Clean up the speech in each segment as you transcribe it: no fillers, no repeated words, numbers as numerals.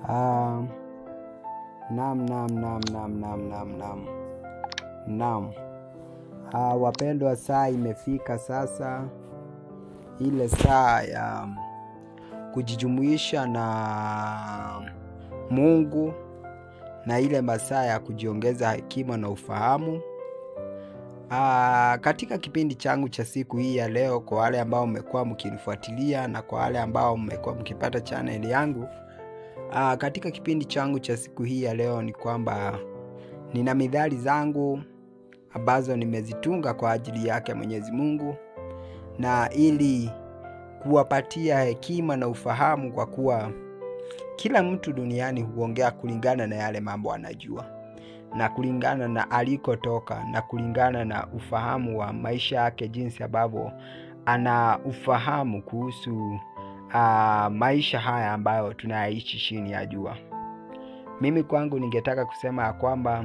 Ah, Naam. Wapendwa, saa imefika sasa, ile saa ya kujijumuisha na Mungu, na ile masaa ya kujiongeza hekima na ufahamu. Katika kipindi changu cha siku hii ya leo, kwa wale ambao mmekuwa mkinifuatilia na kwa wale ambao mmekuwa mkipata channel yangu, katika kipindi changu cha siku hii ya leo ni kwamba nina mithali zangu ambazo nimezitunga kwa ajili yake Mwenyezi Mungu, na ili kuwapatia hekima na ufahamu, kwa kuwa kila mtu duniani huongea kulingana na yale mambo anajua, na kulingana na alikotoka, na kulingana na ufahamu wa maisha yake, jinsi ambavyo ana ufahamu kuhusu maisha haya ambayo tunaishi chini ya jua. Mimi kwangu ningetaka kusema ya kwamba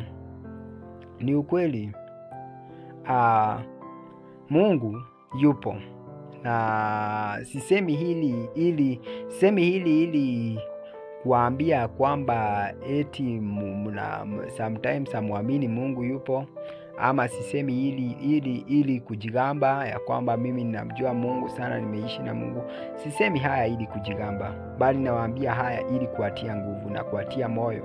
ni ukweli, Mungu yupo, na sisemi hili ili kuambia kwamba eti sometimes amuamini Mungu yupo, ama sisemi ili kujigamba ya kwamba mimi ninamjua Mungu sana, nimeishi na Mungu. Sisemi haya ili kujigamba, bali nawaambia haya ili kuatia nguvu na kuatia moyo,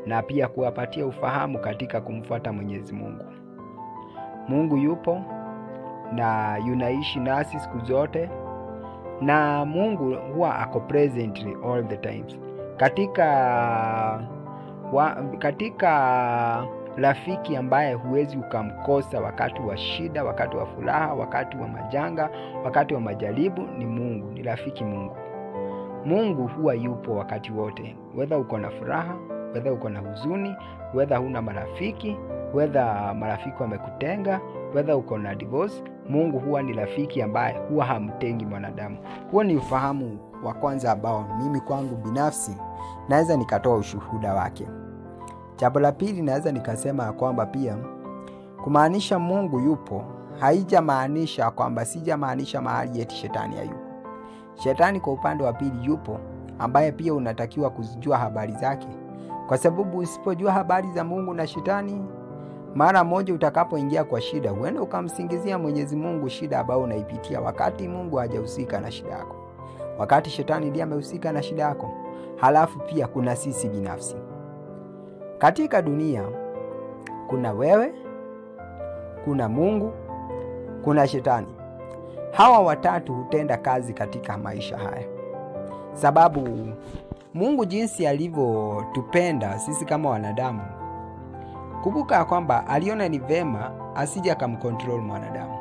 na pia kuwapatia ufahamu katika kumfuata Mwenyezi Mungu. Mungu yupo na yunaishi nasi siku zote, na Mungu huwa ako presently all the times. Katika rafiki ambaye huwezi ukamkosa wakati wa shida, wakati wa furaha, wakati wa majanga, wakati wa majaribu, ni Mungu, ni rafiki Mungu. Mungu huwa yupo wakati wote, whether uko na furaha, whether uko na huzuni, whether huna marafiki, whether marafiki wamekutenga, whether uko na divorce. Mungu huwa ni rafiki ambaye huwa hamtengi mwanadamu. Huo ni ufahamu wa kwanza ambao mimi kwangu binafsi naweza nikatoa ushuhuda wake. Jambo la pili, naweza nikasema kwamba pia kumaanisha Mungu yupo haijamaanisha kwamba sijamaanisha mahali eti shetani hayupo. Shetani kwa upande wa pili yupo, ambaye pia unatakiwa kuzijua habari zake, kwa sababu usipojua habari za Mungu na shetani, mara moja utakapoingia kwa shida, huenda ukamsingizia Mwenyezi Mungu shida ambayo unaipitia, wakati Mungu hajahusika na shida yako, wakati shetani ndiye amehusika na shida yako. Halafu pia kuna sisi binafsi. Katika dunia kuna wewe, kuna Mungu, kuna shetani. Hawa watatu hutenda kazi katika maisha haya, sababu Mungu jinsi alivyotupenda sisi kama wanadamu, kumbuka kwamba aliona ni vema asije akamcontrol mwanadamu.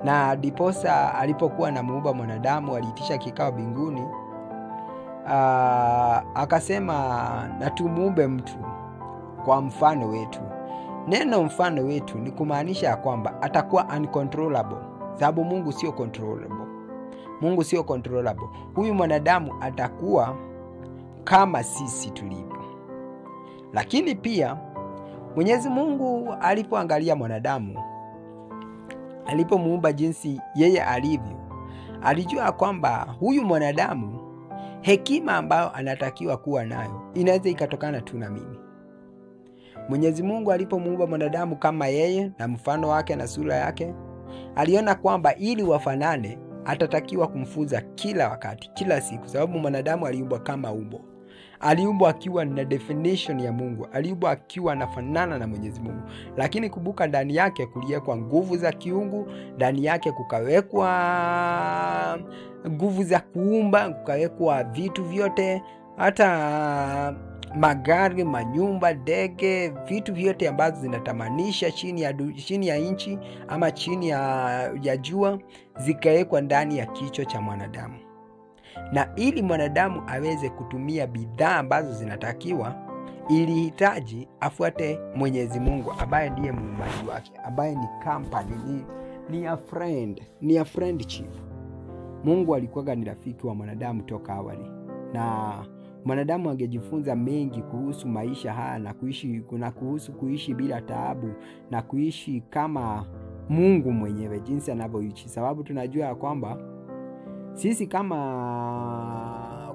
Na diposa alipokuwa na muumba mwanadamu, aliitisha kikao mbinguni, akasema na tumuumbe mtu kwa mfano wetu. Neno mfano wetu ni kumaanisha kwamba atakuwa uncontrollable, sababu Mungu sio controllable. Mungu sio controllable. Huyu mwanadamu atakuwa kama sisi tulivyo. Lakini pia Mwenyezi Mungu alipoangalia mwanadamu, alipomuumba jinsi yeye alivyo, alijua kwamba huyu mwanadamu hekima ambayo anatakiwa kuwa nayo inaweza ikatokana tu na mimi. Mwenyezi Mungu alipomuumba mwanadamu kama yeye na mfano wake na sura yake, aliona kwamba ili wafanane atatakiwa kumfunza kila wakati, kila siku, sababu mwanadamu aliumbwa kama umbo. Aliumbwa akiwa na definition ya Mungu, aliumbwa akiwa anafanana na Mwenyezi Mungu. Lakini kumbuka, ndani yake kuliwekwa nguvu za kiungu, ndani yake kukawekwa nguvu za kuumba, kukawekwa vitu vyote, hata magari, manyumba, ndege, vitu vyote ambazo zinatamanisha chini ya nchi ama chini ya jua, zikawekwa ndani ya kichwa cha mwanadamu. Na ili mwanadamu aweze kutumia bidhaa ambazo zinatakiwa, ilihitaji afuate Mwenyezi Mungu ambaye ndiye muumbaji wake, ambaye ni company, ni a friendship. Mungu alikuwa ni rafiki wa mwanadamu toka awali, na mwanadamu angejifunza mengi kuhusu maisha haya na kuhusu kuishi bila taabu, na kuishi kama Mungu mwenyewe jinsi anavyoishi, sababu tunajua kwamba sisi kama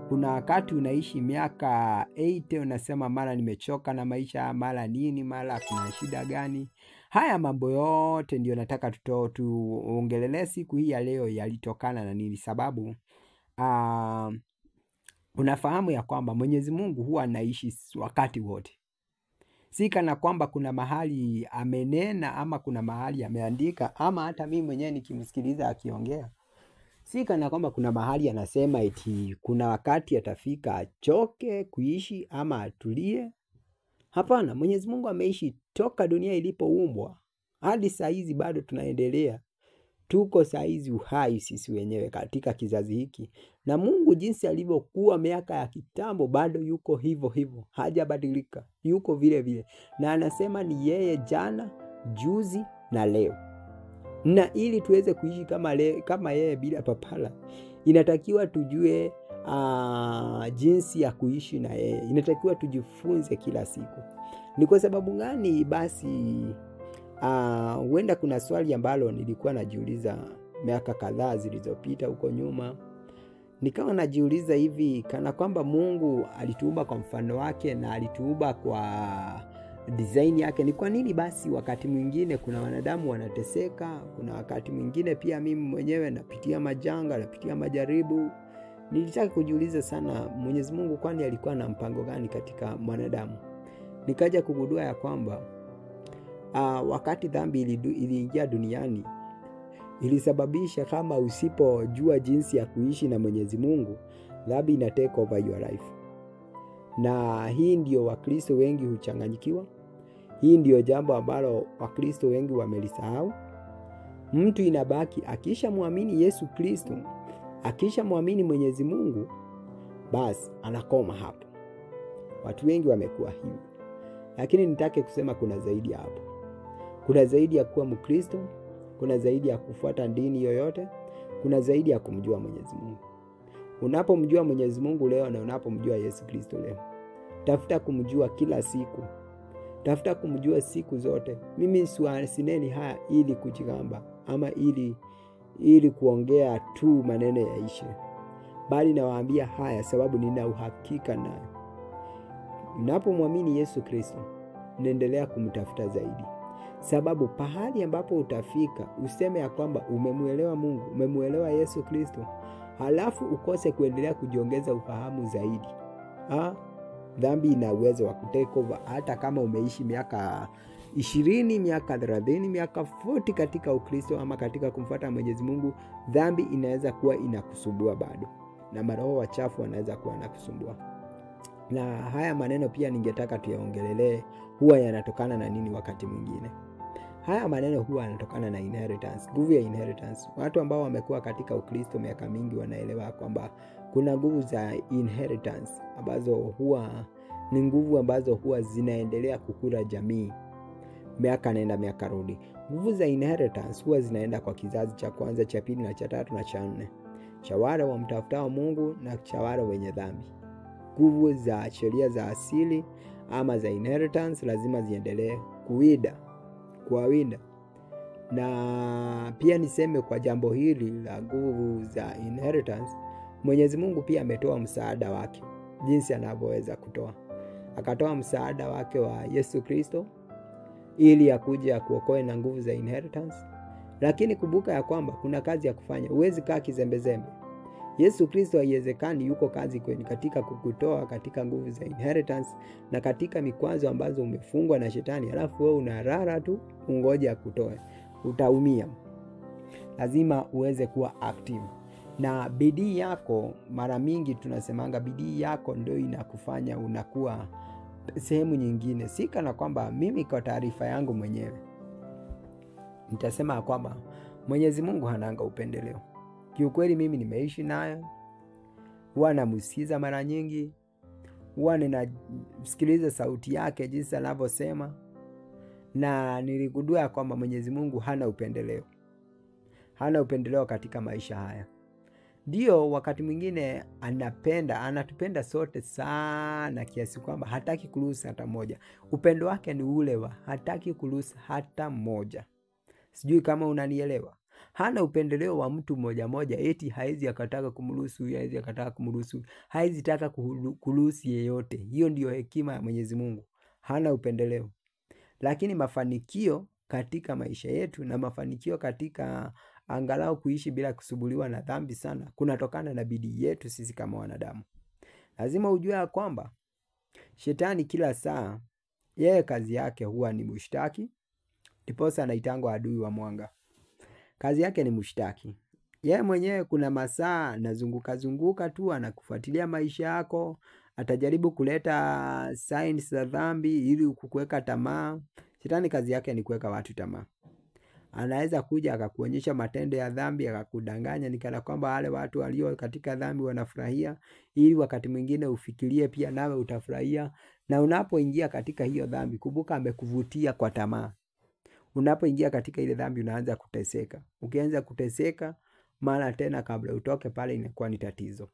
Kuna wakati unaishi miaka 80 unasema mara nimechoka na maisha, mara nini, mara kuna shida gani. Haya mambo yote ndio nataka tuongelele siku hii ya leo yalitokana na nini. Sababu unafahamu ya kwamba Mwenyezi Mungu huwa anaishi wakati wote. Si kana kwamba kuna mahali amenena ama kuna mahali ameandika ama hata mimi mwenyewe nikimsikiliza akiongea. Si kana kwamba kuna mahali anasema eti kuna wakati atafika achoke kuishi ama atulie. Hapana, Mwenyezi Mungu ameishi toka dunia ilipoumbwa hadi saa hizi bado tunaendelea. Tuko saa hizi uhai sisi wenyewe katika kizazi hiki. Na Mungu jinsi alivyokuwa miaka ya kitambo bado yuko hivyo hivyo. Hajabadilika. Yuko vile vile. Na anasema ni yeye jana, juzi na leo. Na ili tuweze kuishi kama yeye bila papala, inatakiwa tujue jinsi ya kuishi na yeye. Inatakiwa tujifunze kila siku. Ni kwa sababu gani basi huenda kuna swali ambalo nilikuwa najiuliza miaka kadhaa zilizopita huko nyuma. Nikawa najiuliza hivi, kana kwamba Mungu alituumba kwa mfano wake na alituumba kwa design yake, ni kwa nini basi wakati mwingine kuna wanadamu wanateseka, kuna wakati mwingine pia mimi mwenyewe napitia majanga, napitia majaribu. Nilitaka kujiuliza sana, Mwenyezi Mungu kwani alikuwa na mpango gani katika mwanadamu? Nikaja kugundua ya kwamba wakati dhambi iliingia duniani, ilisababisha kama usipojua jinsi ya kuishi na Mwenyezi Mungu, dhambi ina take over your life. Na hii ndio Wakristo wengi huchanganyikiwa. Hii ndio jambo ambalo Wakristo wengi wamelisahau. Mtu inabaki akisha muamini Yesu Kristo, akisha muamini Mwenyezi Mungu, basi anakoma hapo. Watu wengi wamekuwa hivi. Lakini nitake kusema kuna zaidi ya hapo. Kuna zaidi ya kuwa Mkristo, kuna zaidi ya kufuata dini yoyote, kuna zaidi ya kumjua Mwenyezi Mungu. Unapomjua Mwenyezi Mungu leo na unapomjua Yesu Kristo leo, tafuta kumjua kila siku. Tafuta kumjua siku zote. Mimi sineni haya ili kujigamba ama ili kuongea tu maneno yaishe. Bali nawaambia haya sababu nina uhakika nayo. Unapomwamini Yesu Kristo, unaendelea kumtafuta zaidi. Sababu pahali ambapo utafika, useme ya kwamba umemuelewa Mungu, umemuelewa Yesu Kristo, halafu ukose kuendelea kujiongeza ufahamu zaidi. Dhambi ina uwezo wa kutake over. Hata kama umeishi miaka 20, miaka 30, miaka 40 katika Ukristo ama katika kumfuata Mwenyezi Mungu, dhambi inaweza kuwa inakusumbua bado. Na maroho wachafu wanaweza kuwa wanakusumbua. Na haya maneno pia ningetaka tuyaongelelee, huwa yanatokana na nini wakati mwingine. Haya maneno huwa yanatokana na inheritance, nguvu ya inheritance. Watu ambao wamekuwa katika Ukristo miaka mingi wanaelewa kwamba kuna nguvu za inheritance ambazo huwa ni nguvu ambazo huwa zinaendelea kukula jamii miaka nenda miaka rudi. Nguvu za inheritance huwa zinaenda kwa kizazi cha kwanza, cha pili na cha tatu na cha nne, cha wale wamtafutao Mungu na cha wale wenye dhambi. Nguvu za sheria za asili ama za inheritance lazima ziendelee kuwinda. Na pia niseme kwa jambo hili la nguvu za inheritance, Mwenyezi Mungu pia ametoa msaada wake jinsi anavyoweza kutoa. Akatoa msaada wake wa Yesu Kristo ili akuje akuokoe na nguvu za inheritance. Lakini kumbuka ya kwamba kuna kazi ya kufanya. Huwezi kaa kizembezembe. Yesu Kristo haiwezekani yuko kazi kwenu katika kukutoa katika nguvu za inheritance na katika mikwazo ambazo umefungwa na shetani, alafu wewe unarara tu ungoje akutoe. Utaumia. Lazima uweze kuwa active. Na bidii yako, mara mingi tunasemanga bidii yako ndio inakufanya unakuwa sehemu nyingine. Si kana kwamba mimi kwa taarifa yangu mwenyewe nitasema kwamba Mwenyezi Mungu hananga upendeleo. Kiukweli mimi nimeishi naye, huwa namsikiza mara nyingi, huwa ninasikiliza sauti yake jinsi anavyosema, na niligundua kwamba Mwenyezi Mungu hana upendeleo. Hana upendeleo katika maisha haya. Ndio wakati mwingine anatupenda sote sana kiasi kwamba hataki kuruhusu hata moja. Upendo wake ni ule wa hataki kuruhusu hata moja. Sijui kama unanielewa. Hana upendeleo wa mtu mmoja moja, eti haizi akataka kumruhusu, haizi akataka kumruhusu, haizi taka kuruhusu yeyote. Hiyo ndiyo hekima ya Mwenyezi Mungu. Hana upendeleo. Lakini mafanikio katika maisha yetu na mafanikio katika angalau kuishi bila kusumbuliwa na dhambi sana, kunatokana na bidii yetu sisi kama wanadamu. Lazima ujue ya kwamba shetani kila saa yeye kazi yake huwa ni mushtaki, ndiposa anaitangwa adui wa mwanga. Kazi yake ni mushtaki. Yeye mwenyewe kuna masaa anazunguka tu, anakufuatilia maisha yako, atajaribu kuleta signs za dhambi ili kukuweka tamaa. Shetani kazi yake ni kuweka watu tamaa. Anaweza kuja akakuonyesha matendo ya dhambi, akakudanganya ni kana kwamba wale watu walio katika dhambi wanafurahia, ili wakati mwingine ufikirie pia nawe utafurahia. Na unapoingia katika hiyo dhambi, kumbuka amekuvutia kwa tamaa. Unapoingia katika ile dhambi unaanza kuteseka. Ukianza kuteseka, mara tena kabla utoke pale inakuwa ni tatizo.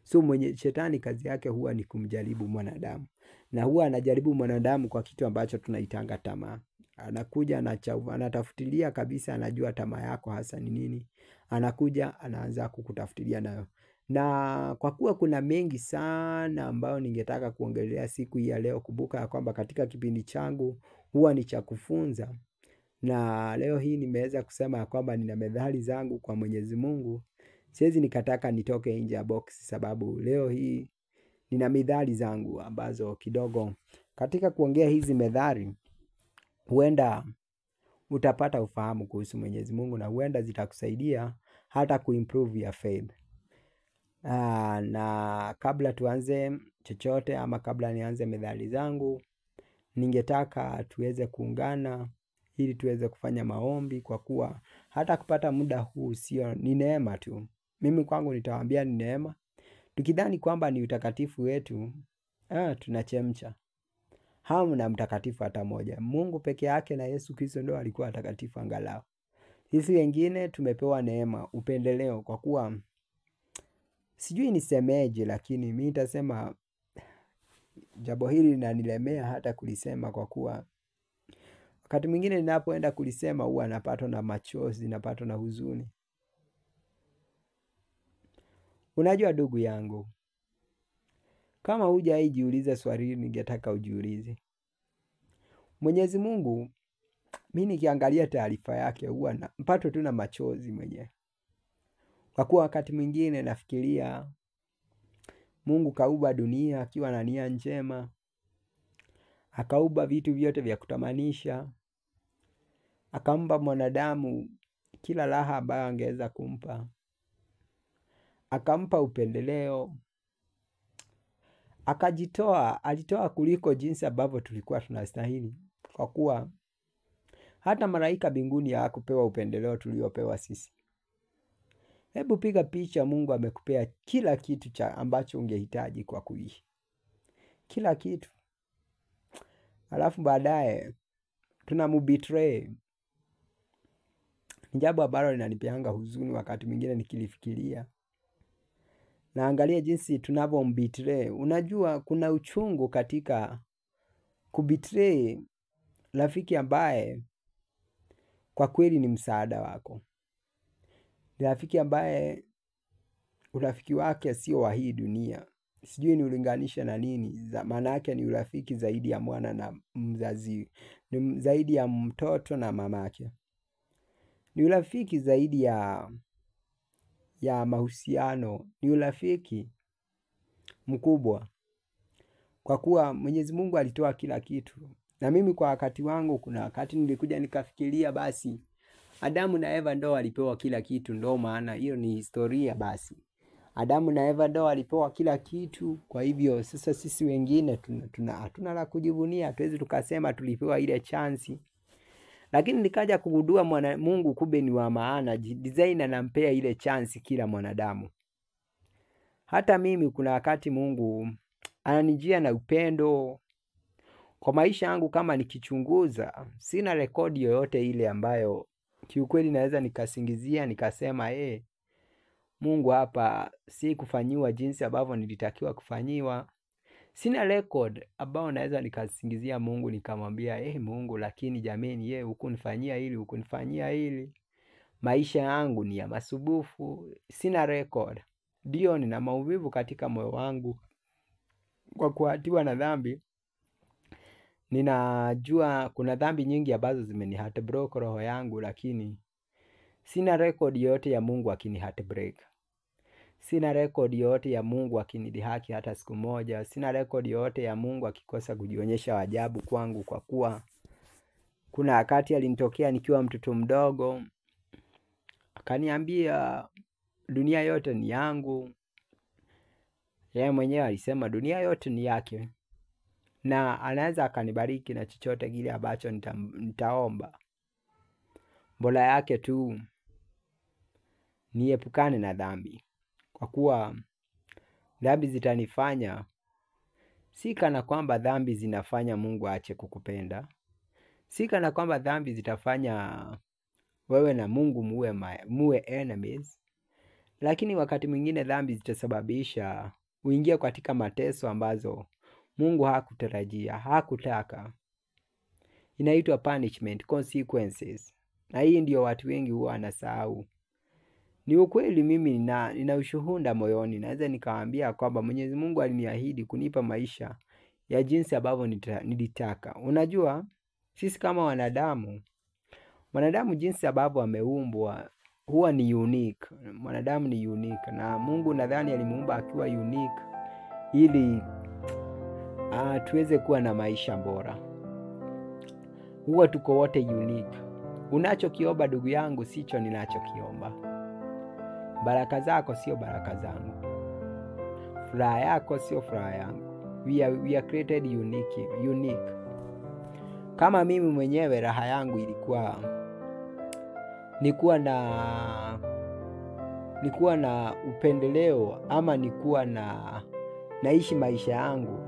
So shetani kazi yake huwa ni kumjaribu mwanadamu. Na huwa anajaribu mwanadamu kwa kitu ambacho tunaitanga tamaa. Anakuja, anatafutilia kabisa, anajua tamaa yako hasa ni nini. Anakuja, anaanza kukutafutilia nayo. Na kwa kuwa kuna mengi sana ambayo ningetaka kuongelea siku hii ya leo, kumbuka ya kwamba katika kipindi changu huwa ni cha kufunza. Na leo hii nimeweza kusema ya kwamba nina methali zangu kwa Mwenyezi Mungu. Siwezi nikataka nitoke nje ya box, sababu leo hii nina methali zangu ambazo kidogo katika kuongea hizi methali huenda utapata ufahamu kuhusu Mwenyezi Mungu, na huenda zitakusaidia hata kuimprove your faith. Na kabla tuanze chochote, ama kabla nianze methali zangu, ningetaka tuweze kuungana ili tuweze kufanya maombi, kwa kuwa hata kupata muda huu sio, ni neema tu. Mimi kwangu nitawaambia ni neema. Tukidhani kwamba ni utakatifu wetu, tunachemcha. Hamna mtakatifu hata moja. Mungu peke yake na Yesu Kristo ndio alikuwa mtakatifu angalau. Sisi wengine tumepewa neema, upendeleo, kwa kuwa sijui nisemeje, lakini mimi nitasema jambo hili linanilemea hata kulisema, kwa kuwa wakati mwingine ninapoenda kulisema huwa napatwa na machozi, napatwa na huzuni. Unajua ndugu yangu, kama hujawahi jiuliza swali hili, ningetaka ujiulize. Mwenyezi Mungu, mimi nikiangalia taarifa yake huwa napatwa tu na machozi mwenyewe. Kwa kuwa wakati mwingine nafikiria Mungu kaumba dunia akiwa na nia njema. Akaumba vitu vyote vya kutamanisha. Akampa mwanadamu kila raha ambayo angeweza kumpa. Akampa upendeleo. Alitoa kuliko jinsi ambavyo tulikuwa tunastahili. Kwa kuwa hata malaika mbinguni hawakupewa upendeleo tuliopewa sisi. Hebu piga picha, Mungu amekupea kila kitu cha ambacho ungehitaji kwa kuishi. Kila kitu. Alafu baadaye tunambetray. Jambo ambalo linanipeanga huzuni wakati mwingine nikilifikiria. Naangalia jinsi tunavyombetray. Unajua kuna uchungu katika kubetray rafiki ambaye kwa kweli ni msaada wako. Rafiki ambaye urafiki wake sio wa hii dunia. Sijui ni ulinganisha na nini. Maana yake ni urafiki zaidi ya mwana na mzazi. Ni zaidi ya mtoto na mamake. Ni urafiki zaidi ya mahusiano. Ni urafiki mkubwa. Kwa kuwa Mwenyezi Mungu alitoa kila kitu. Na mimi kwa wakati wangu, kuna wakati nilikuja nikafikiria basi Adamu na Eva ndio walipewa kila kitu, ndio maana hiyo ni historia basi. Adamu na Eva ndio walipewa kila kitu, kwa hivyo sasa sisi wengine hatuna la kujivunia, hatuwezi tukasema tulipewa ile chance. Lakini nikaja kugundua Mungu kumbe ni wa maana, design anampea ile chance kila mwanadamu. Hata mimi kuna wakati Mungu ananijia na upendo. Kwa maisha yangu kama nikichunguza, sina rekodi yoyote ile ambayo kiukweli naweza nikasingizia nikasema Mungu hapa si kufanyiwa jinsi ambavyo nilitakiwa kufanyiwa. Sina record ambao naweza nikasingizia Mungu nikamwambia Mungu, lakini jameni hukunifanyia hili, hukunifanyia hili. maisha yangu ni ya masubufu, sina record. Ndio nina maumivu katika moyo wangu kwa kuhatiwa na dhambi. Ninajua kuna dhambi nyingi ambazo zimeni heartbreak roho yangu, lakini sina record yote ya Mungu akini heartbreak. Sina record yote ya Mungu akinidhihaki hata siku moja. Sina record yote ya Mungu akikosa kujionyesha ajabu kwangu, kwa kuwa kuna wakati alinitokea nikiwa mtoto mdogo, akaniambia dunia yote ni yangu. Yeye mwenyewe alisema dunia yote ni yake, na anaweza akanibariki na chochote kile ambacho nitaomba. Bora yake tu niepukane na dhambi, kwa kuwa dhambi zitanifanya, si kana kwamba dhambi zinafanya Mungu aache kukupenda. Si kana kwamba dhambi zitafanya wewe na Mungu muwe enemies. Lakini wakati mwingine dhambi zitasababisha uingie katika mateso ambazo Mungu hakutarajia, hakutaka. Inaitwa punishment, consequences. Na hii ndio watu wengi huwa wanasahau. Ni ukweli, mimi nina ushuhuda moyoni. Naweza nikawaambia kwamba Mwenyezi Mungu aliniahidi kunipa maisha ya jinsi ambavyo nilitaka. Unajua, sisi kama wanadamu jinsi ambavyo ameumbwa huwa ni unique. Mwanadamu ni unique, na Mungu nadhani alimuumba akiwa unique ili tuweze kuwa na maisha bora. Huwa tuko wote unique. Unachokiomba ndugu yangu sicho ninachokiomba. Baraka zako sio baraka zangu. Furaha yako sio furaha yangu. We are created unique. Kama mimi mwenyewe raha yangu ilikuwa nikuwa na upendeleo, ama nikuwa naishi maisha yangu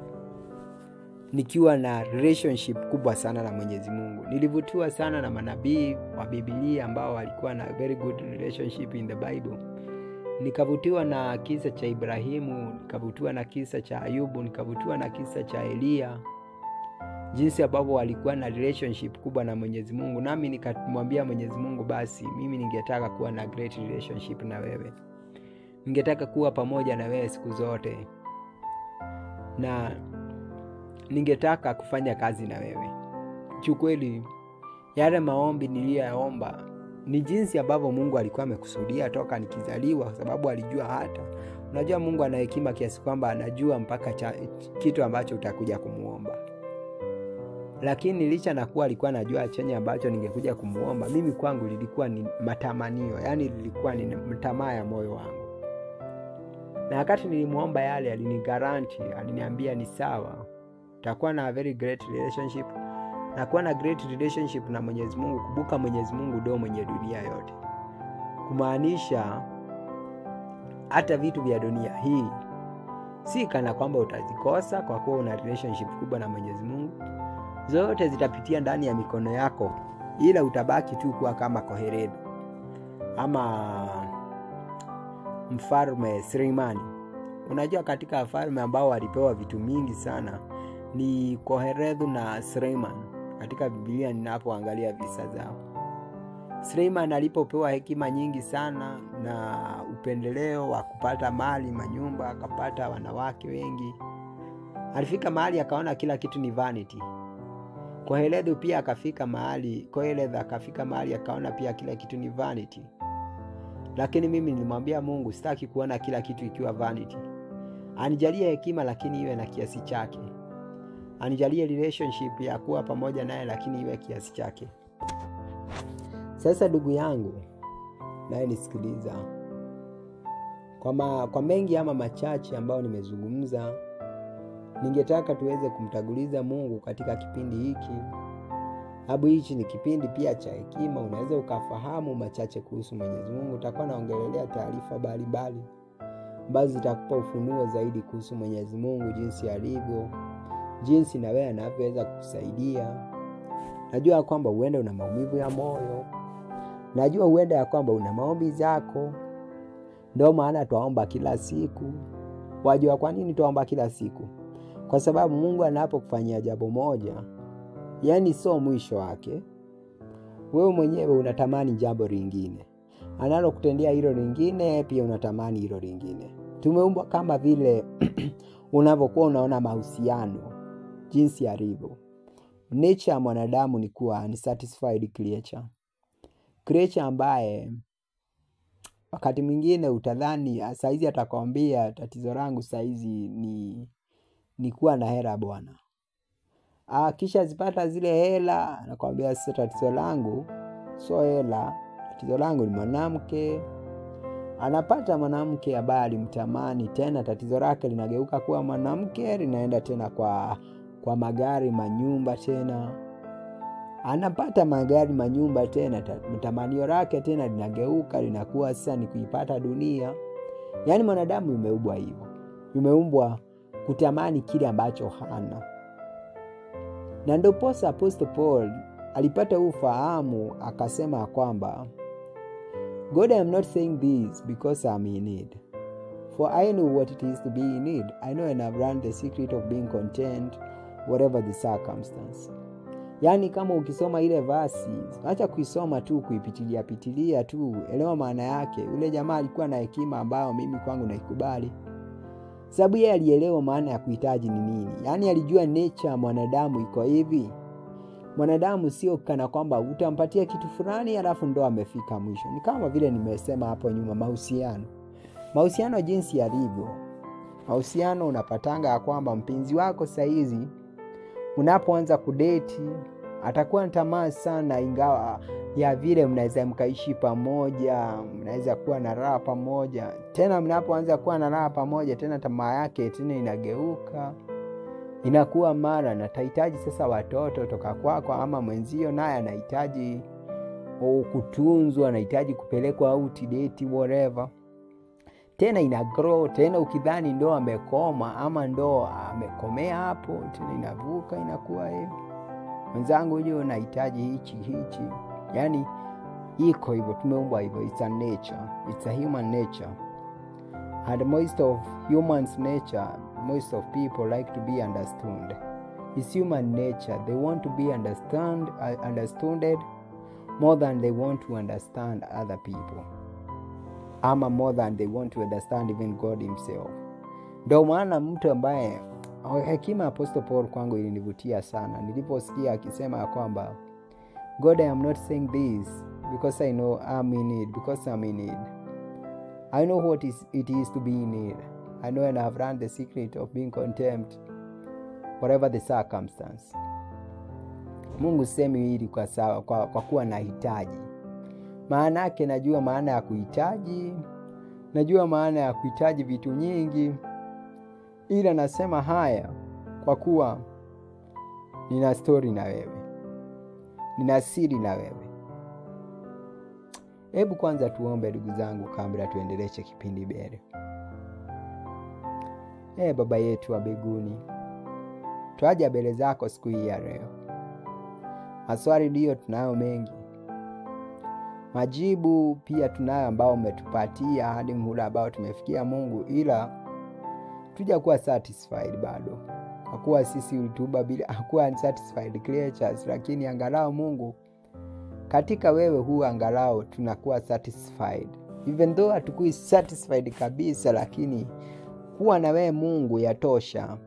nikiwa na relationship kubwa sana na Mwenyezi Mungu. Nilivutiwa sana na manabii wa Biblia ambao walikuwa na very good relationship in the Bible. Nikavutiwa na kisa cha Ibrahimu, nikavutiwa na kisa cha Ayubu, nikavutiwa na kisa cha Elia, jinsi ambavyo walikuwa na relationship kubwa na Mwenyezi Mungu. Nami nikamwambia Mwenyezi Mungu, basi mimi ningetaka kuwa na great relationship na wewe. Ningetaka kuwa pamoja na wewe siku zote, na ningetaka kufanya kazi na wewe. Kiukweli yale maombi niliyoyaomba ni jinsi ambavyo Mungu alikuwa amekusudia toka nikizaliwa, kwa sababu alijua hata. Unajua Mungu ana hekima kiasi kwamba anajua mpaka kitu ambacho utakuja kumuomba. Lakini licha na kuwa alikuwa anajua chenye ambacho ningekuja kumuomba, mimi kwangu lilikuwa ni matamanio, yani lilikuwa ni mtamaa ya moyo wangu. Na wakati nilimuomba yale, alinigaranti, aliniambia ni sawa, utakuwa na very great relationship. Na kuwa na great relationship na Mwenyezi Mungu, kumbuka Mwenyezi Mungu ndio mwenye dunia yote. Kumaanisha hata vitu vya dunia hii si kana kwamba utazikosa kwa kuwa una relationship kubwa na Mwenyezi Mungu. Zote zitapitia ndani ya mikono yako, ila utabaki tu kuwa kama Koheredu ama mfalme Suleimani. Unajua katika wafalme ambao walipewa vitu mingi sana ni Koheredu na Suleimani. Katika Biblia ninapoangalia visa zao, Suleimani alipopewa hekima nyingi sana na upendeleo wa kupata mali, manyumba, akapata wanawake wengi, alifika mahali akaona kila kitu ni vanity. Koheredu pia akafika mahali akaona pia kila kitu ni vanity. Lakini mimi nilimwambia Mungu, sitaki kuona kila kitu ikiwa vanity. Anijalie hekima lakini iwe na kiasi chake. Anijalie relationship ya kuwa pamoja naye lakini iwe kiasi chake. Sasa ndugu yangu naye nisikiliza, kwa mengi ama machache ambao nimezungumza, ningetaka tuweze kumtanguliza Mungu katika kipindi hiki. Habu hichi ni kipindi pia cha hekima, unaweza ukafahamu machache kuhusu Mwenyezi Mungu. Utakuwa naongelelea taarifa mbalimbali ambazo zitakupa ufunuo zaidi kuhusu Mwenyezi Mungu, jinsi alivyo, jinsi na wewe anavyoweza kukusaidia. Najua kwamba uende una maumivu ya moyo. Najua uende ya kwamba una maombi zako. Ndio maana tuomba kila siku. Wajua kwa nini tuomba kila siku? Kwa sababu Mungu anapokufanyia jambo moja, yani sio mwisho wake, wewe mwenyewe unatamani jambo lingine. analokutendea hilo lingine pia unatamani hilo lingine. Tumeumbwa kama vile unavyokuwa unaona mahusiano jinsi yalivyo. Nature ya mwanadamu ni kuwa unsatisfied creature ambaye wakati mwingine utadhani saizi atakwambia tatizo langu saizi ni kuwa na hela bwana. Kisha zipata zile hela anakwambia sasa tatizo langu sio hela, tatizo langu ni mwanamke. Anapata mwanamke ambaye alimtamani, tena tatizo lake linageuka kuwa mwanamke, linaenda tena kwa magari, manyumba tena. Anapata magari, manyumba tena, mtamanio lake tena linageuka linakuwa sasa ni kuipata dunia. Yaani mwanadamu umeumbwa hivyo. Umeumbwa kutamani kile ambacho hana. Na ndio posa Apostle Paul alipata ufahamu akasema kwamba God, I am not saying this because I am in need. For I know what it is to be in need. I know and have learned the secret of being content whatever the circumstance. Yaani kama ukisoma ile verse, acha kuisoma tu kuipitilia tu, elewa maana yake. Yule jamaa alikuwa na hekima ambayo mimi kwangu naikubali. Sababu yeye alielewa maana ya kuhitaji ni nini. Yaani alijua nature ya mwanadamu iko hivi. Mwanadamu sio kana kwamba utampatia kitu fulani alafu ndo amefika mwisho. Ni kama vile nimesema hapo nyuma mahusiano. Mahusiano jinsi yalivyo. Mahusiano unapatanga ya kwamba mpenzi wako saizi unapoanza kudate atakuwa anatamani sana, ingawa ya vile mnaweza mkaishi pamoja, mnaweza kuwa na raha pamoja. Tena mnapoanza kuwa na raha pamoja tena tamaa yake tena inageuka. Inakuwa mara na tahitaji sasa watoto toka kwako ama mwenzio naye anahitaji kutunzwa, anahitaji kupelekwa out date whatever. Tena ina grow, tena ukidhani ndo amekoma ama ndo amekomea hapo, tena inavuka inakuwa hiyo. Mwenzangu yeye anahitaji hichi. Yaani iko hivyo, tumeumbwa hivyo. It's a nature. It's a human nature. And most of humans nature, most of people like to be understood. It's human nature. They want to be understood more than they want to understand other people. Ama more than they want to understand even God himself. Ndio maana mtu ambaye hekima Apostle Paul kwangu ilinivutia sana niliposikia akisema kwamba God, I am not saying this because I know I'm in need, because I'm in need. I know what it is to be in need. I know and I've learned the secret of being content whatever the circumstance. Mungu semi hili kwa kuwa nahitaji. Maana yake najua maana ya kuhitaji. Najua maana ya kuhitaji vitu nyingi. Ila nasema haya kwa kuwa nina story na wewe. Nina siri na wewe. Hebu kwanza tuombe ndugu zangu kabla tuendeleshe kipindi mbele. Baba yetu wa mbinguni, twaja mbele zako siku hii ya leo. Maswali ndio tunayo mengi. Majibu pia tunayo ambao umetupatia hadi muda ambao tumefikia Mungu, ila tuja kuwa satisfied bado. Kwa kuwa sisi ulituumba bila kuwa unsatisfied creatures, lakini angalau Mungu katika wewe huu angalau tunakuwa satisfied. Even though hatukui satisfied kabisa, lakini kuwa na wewe Mungu yatosha.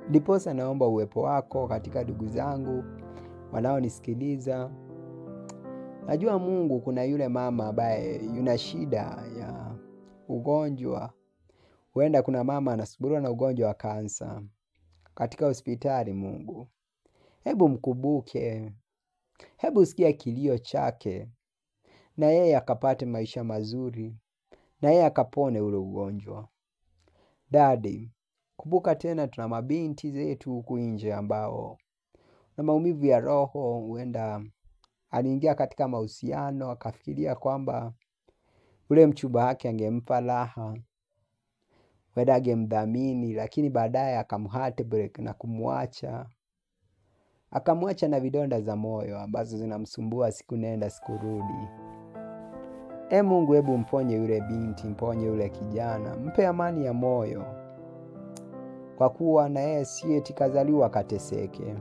Ndiposa naomba uwepo wako katika ndugu zangu wanaonisikiliza. Najua Mungu kuna yule mama ambaye yuna shida ya ugonjwa. Huenda kuna mama anasumbuliwa na ugonjwa wa kansa katika hospitali. Mungu, hebu mkumbuke. Hebu sikia kilio chake na yeye akapate maisha mazuri, na yeye akapone ule ugonjwa. Daddy, kumbuka tena tuna mabinti zetu huku nje ambao na maumivu ya roho. Huenda aliingia katika mahusiano akafikiria kwamba ule mchumba wake angempa raha, huenda angemdhamini, lakini baadaye akamheartbreak na kumwacha. Akamwacha na vidonda za moyo ambazo zinamsumbua siku nenda siku rudi. Mungu, hebu mponye yule binti, mponye yule kijana, mpe amani ya moyo. Kwa kuwa na yeye si eti kazaliwa kateseke.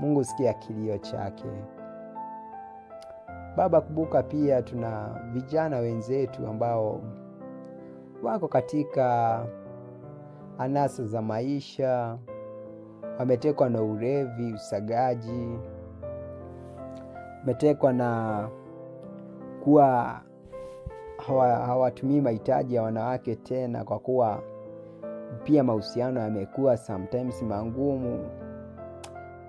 Mungu, sikia kilio chake. Baba, kumbuka pia tuna vijana wenzetu ambao wako katika anasa za maisha, wametekwa na ulevi, usagaji, wametekwa na kuwa hawatumii mahitaji ya wanawake tena, kwa kuwa pia mahusiano yamekuwa sometimes mangumu.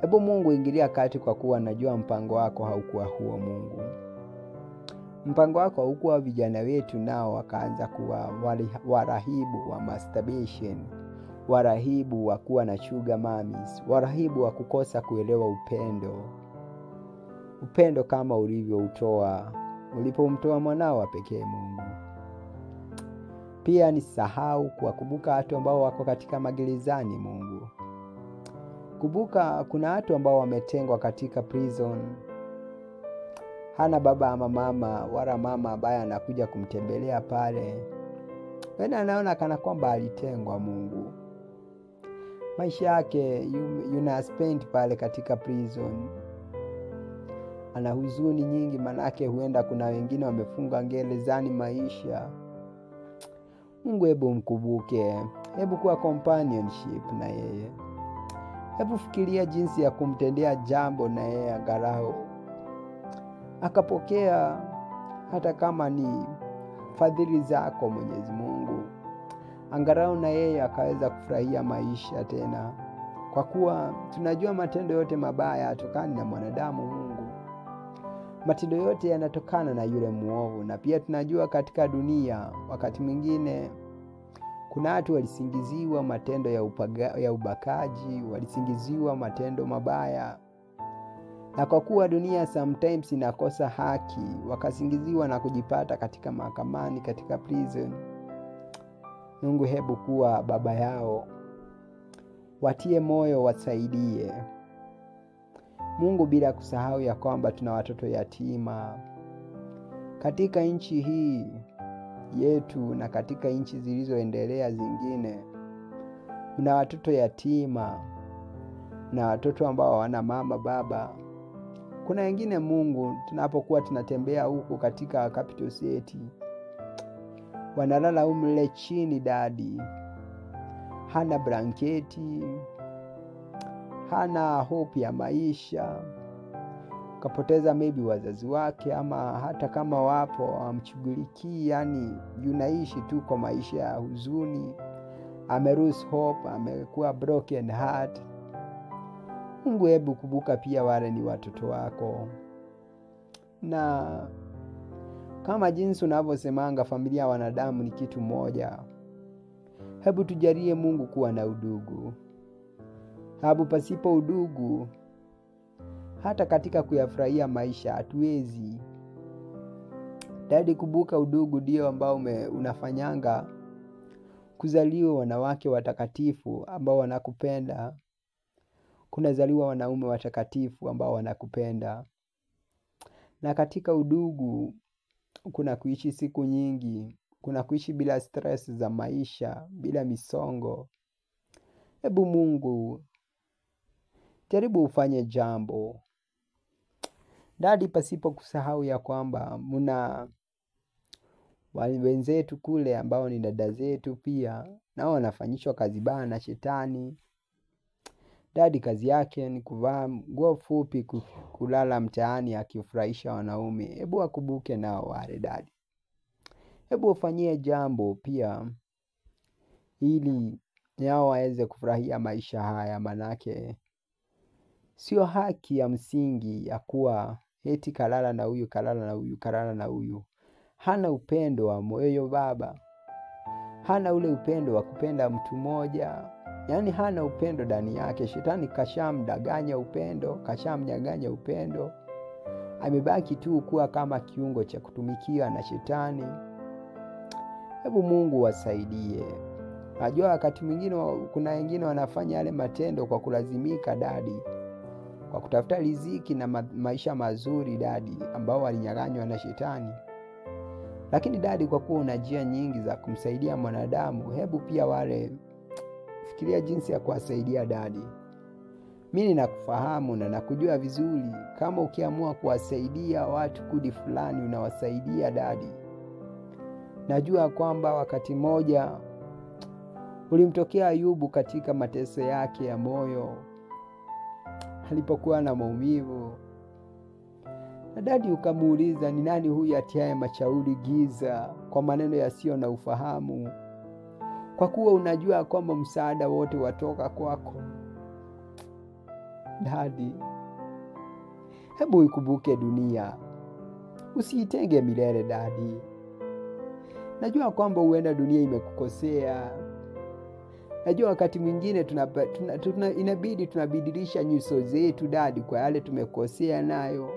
Hebu Mungu ingilia kati, kwa kuwa najua mpango wako haukuwa huo. Mungu, mpango wako haukuwa vijana wetu nao wakaanza kuwa warahibu wa masturbation, warahibu wa kuwa na sugar mummies, warahibu wa kukosa kuelewa upendo kama ulipomtoa mwanao wa pekee. Mungu, pia nisahau kuwakumbuka watu ambao wako katika magerezani. Mungu, kumbuka kuna watu ambao wametengwa katika prison, hana baba ama mama, wala mama ambaye anakuja kumtembelea pale. Wenda anaona kana kwamba alitengwa. Mungu, maisha yake spend pale katika prison, ana huzuni nyingi, manake huenda kuna wengine wamefunga gerezani maisha. Mungu, hebu mkumbuke, hebu kuwa companionship na yeye, hebu fikiria jinsi ya kumtendea jambo na yeye angalau akapokea, hata kama ni fadhili zako Mwenyezi Mungu, angalau na yeye akaweza kufurahia maisha tena, kwa kuwa tunajua matendo yote mabaya yatokana na mwanadamu. Mungu, matendo yote yanatokana na yule muovu, na pia tunajua katika dunia wakati mwingine kuna watu walisingiziwa matendo ya ubakaji, walisingiziwa matendo mabaya, na kwa kuwa dunia sometimes inakosa haki, wakasingiziwa na kujipata katika mahakamani, katika prison. Mungu, hebu kuwa baba yao, watie moyo, wasaidie. Mungu, bila kusahau ya kwamba tuna watoto yatima katika nchi hii yetu na katika nchi zilizoendelea zingine. Kuna watoto yatima na watoto ambao hawana mama baba. Kuna wengine Mungu, tunapokuwa tunatembea huku katika capital city, wanalala umle chini dadi, hana blanketi, hana hope ya maisha, kapoteza maybe wazazi wake, ama hata kama wapo amchugulikii, yani yunaishi tu kwa maisha ya huzuni, amelose hope, amekuwa broken heart. Mungu, hebu kumbuka pia wale ni watoto wako, na kama jinsi unavyosemanga familia ya wanadamu ni kitu moja, hebu tujalie Mungu kuwa na udugu. Sababu pasipo udugu, hata katika kuyafurahia maisha hatuwezi. Dadi, kumbuka udugu ndio ambao unafanyanga kuzaliwa wanawake watakatifu ambao wanakupenda, kunazaliwa wanaume watakatifu ambao wanakupenda. Na katika udugu kuna kuishi siku nyingi, kuna kuishi bila stress za maisha, bila misongo. Hebu Mungu, jaribu ufanye jambo. Dadi, pasipo kusahau ya kwamba muna wenzetu kule ambao ni dada zetu pia, nao wanafanyishwa kazi baya na shetani. Dadi, kazi yake ni kuvaa nguo fupi, kulala mtaani akifurahisha wanaume. Hebu wakumbuke nao wale dadi. Hebu ufanyie jambo pia ili nao waweze kufurahia maisha haya, manake sio haki ya msingi ya kuwa eti kalala na huyu, kalala na huyu, kalala na huyu. Hana upendo wa moyo baba, hana ule upendo wa kupenda mtu moja, yani hana upendo ndani yake. Shetani kashamdanganya upendo, kashamnyang'anya upendo, amebaki tu kuwa kama kiungo cha kutumikiwa na shetani. Hebu Mungu wasaidie. Najua wakati mwingine kuna wengine wanafanya yale matendo kwa kulazimika dadi, kwa kutafuta riziki na maisha mazuri dadi, ambao walinyang'anywa na shetani. Lakini dadi, kwa kuwa una njia nyingi za kumsaidia mwanadamu, hebu pia wale fikiria jinsi ya kuwasaidia dadi. Mimi ninakufahamu na nakujua vizuri. Kama ukiamua kuwasaidia watu kundi fulani, unawasaidia dadi. Najua kwamba wakati moja ulimtokea Ayubu katika mateso yake ya moyo, alipokuwa na maumivu. Na dadi ukamuuliza, ni nani huyu atiaye mashauri giza kwa maneno yasiyo na ufahamu? Kwa kuwa unajua kwamba msaada wote watoka kwako. Dadi, hebu ikumbuke dunia. Usiitenge milele dadi. Najua kwamba huenda dunia imekukosea. Najua wakati mwingine inabidi tunabidilisha nyuso zetu dadi kwa yale tumekosea nayo.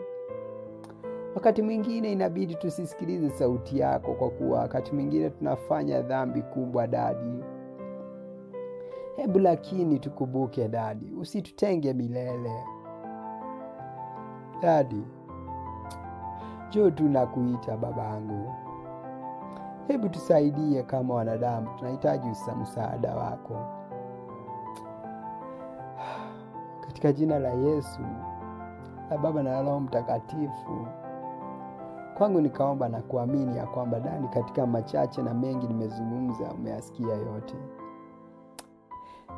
Wakati mwingine inabidi tusisikilize sauti yako kwa kuwa wakati mwingine tunafanya dhambi kubwa dadi. Hebu lakini tukumbuke dadi, usitutenge milele. Dadi, njoo tunakuita babangu. Hebu tusaidie kama wanadamu, tunahitaji msaada wako. Katika jina la Yesu, la Baba na Roho Mtakatifu. Kwangu nikaomba na kuamini ya kwamba dadi, katika machache na mengi nimezungumza, umeyasikia yote.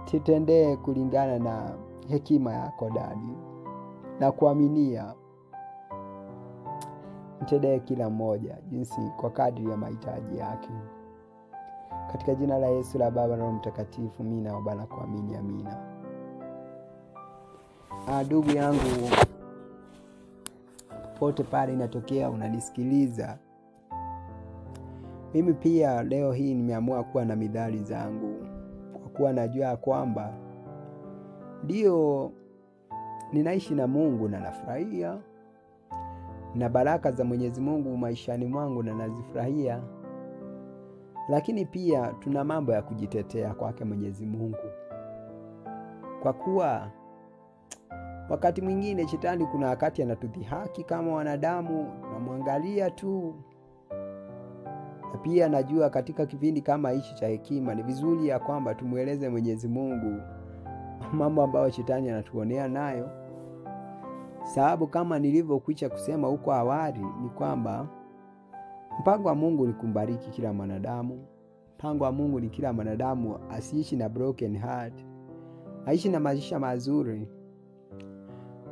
Tutendee kulingana na hekima yako dadi, na kuaminia. Mtendee kila mmoja jinsi kwa kadri ya mahitaji yake. Katika jina la Yesu, la Baba na Roho Mtakatifu, mimi naomba na kuamini, amina. Ndugu yangu, pote pale inatokea unanisikiliza, mimi pia leo hii nimeamua kuwa na midhali zangu, kwa kuwa najua kwamba ndio ninaishi na Mungu na nafurahia, na baraka za Mwenyezi Mungu maishani mwangu na nazifurahia. Lakini pia tuna mambo ya kujitetea kwake Mwenyezi Mungu, kwa kuwa wakati mwingine shetani kuna wakati anatudhihaki kama wanadamu, tunamwangalia tu. Na pia najua katika kipindi kama hichi cha hekima ni vizuri ya kwamba tumueleze Mwenyezi Mungu mambo ambayo shetani anatuonea nayo. Sababu kama nilivyokwisha kusema huko awali ni kwamba mpango wa Mungu ni kumbariki kila mwanadamu. Mpango wa Mungu ni kila mwanadamu asiishi na broken heart, aishi na maisha mazuri.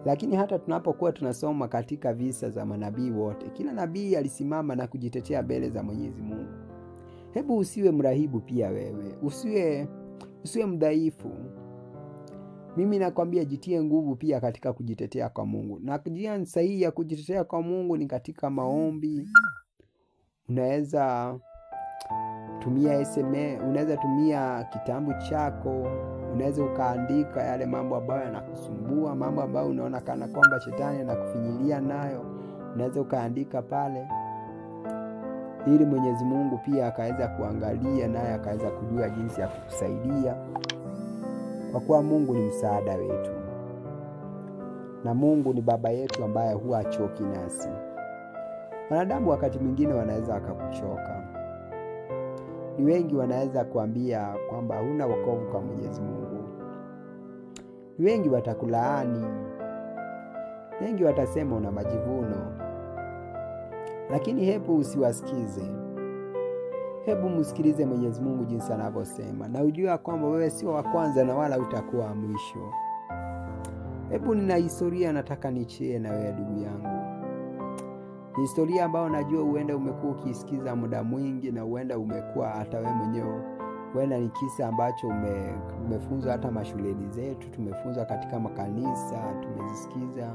Lakini hata tunapokuwa tunasoma katika visa za manabii wote, kila nabii alisimama na kujitetea mbele za Mwenyezi Mungu. Hebu usiwe mrahibu pia wewe, usiwe mdhaifu. Mimi nakwambia jitie nguvu pia katika kujitetea kwa Mungu. Na njia sahihi ya kujitetea kwa Mungu ni katika maombi. Unaweza tumia SMS, unaweza tumia kitabu chako, unaweza ukaandika yale mambo ambayo yanakusumbua, mambo ambayo unaona kana kwamba shetani anakufinyilia nayo, unaweza ukaandika pale, ili Mwenyezi Mungu pia akaweza kuangalia naye akaweza kujua jinsi ya kukusaidia. Kwa kuwa Mungu ni msaada wetu, na Mungu ni baba yetu ambaye huwa hachoki nasi. Wanadamu wakati mwingine wanaweza wakakuchoka. Ni wengi wanaweza kuambia kwamba huna wokovu kwa Mwenyezi Mungu. Ni wengi watakulaani. Wengi watasema una majivuno. Lakini hebu usiwasikize. Hebu msikilize Mwenyezi Mungu jinsi anavyosema, na ujue kwamba wewe sio wa kwanza na wala utakuwa mwisho. Hebu nina historia nataka nichie na wewe ndugu yangu. Historia ambayo najua huenda umekuwa ukisikiza muda mwingi, na huenda umekuwa hata wewe mwenyewe, huenda ni kisa ambacho umefunzwa hata mashuleni zetu, tumefunzwa katika makanisa, tumezisikiza.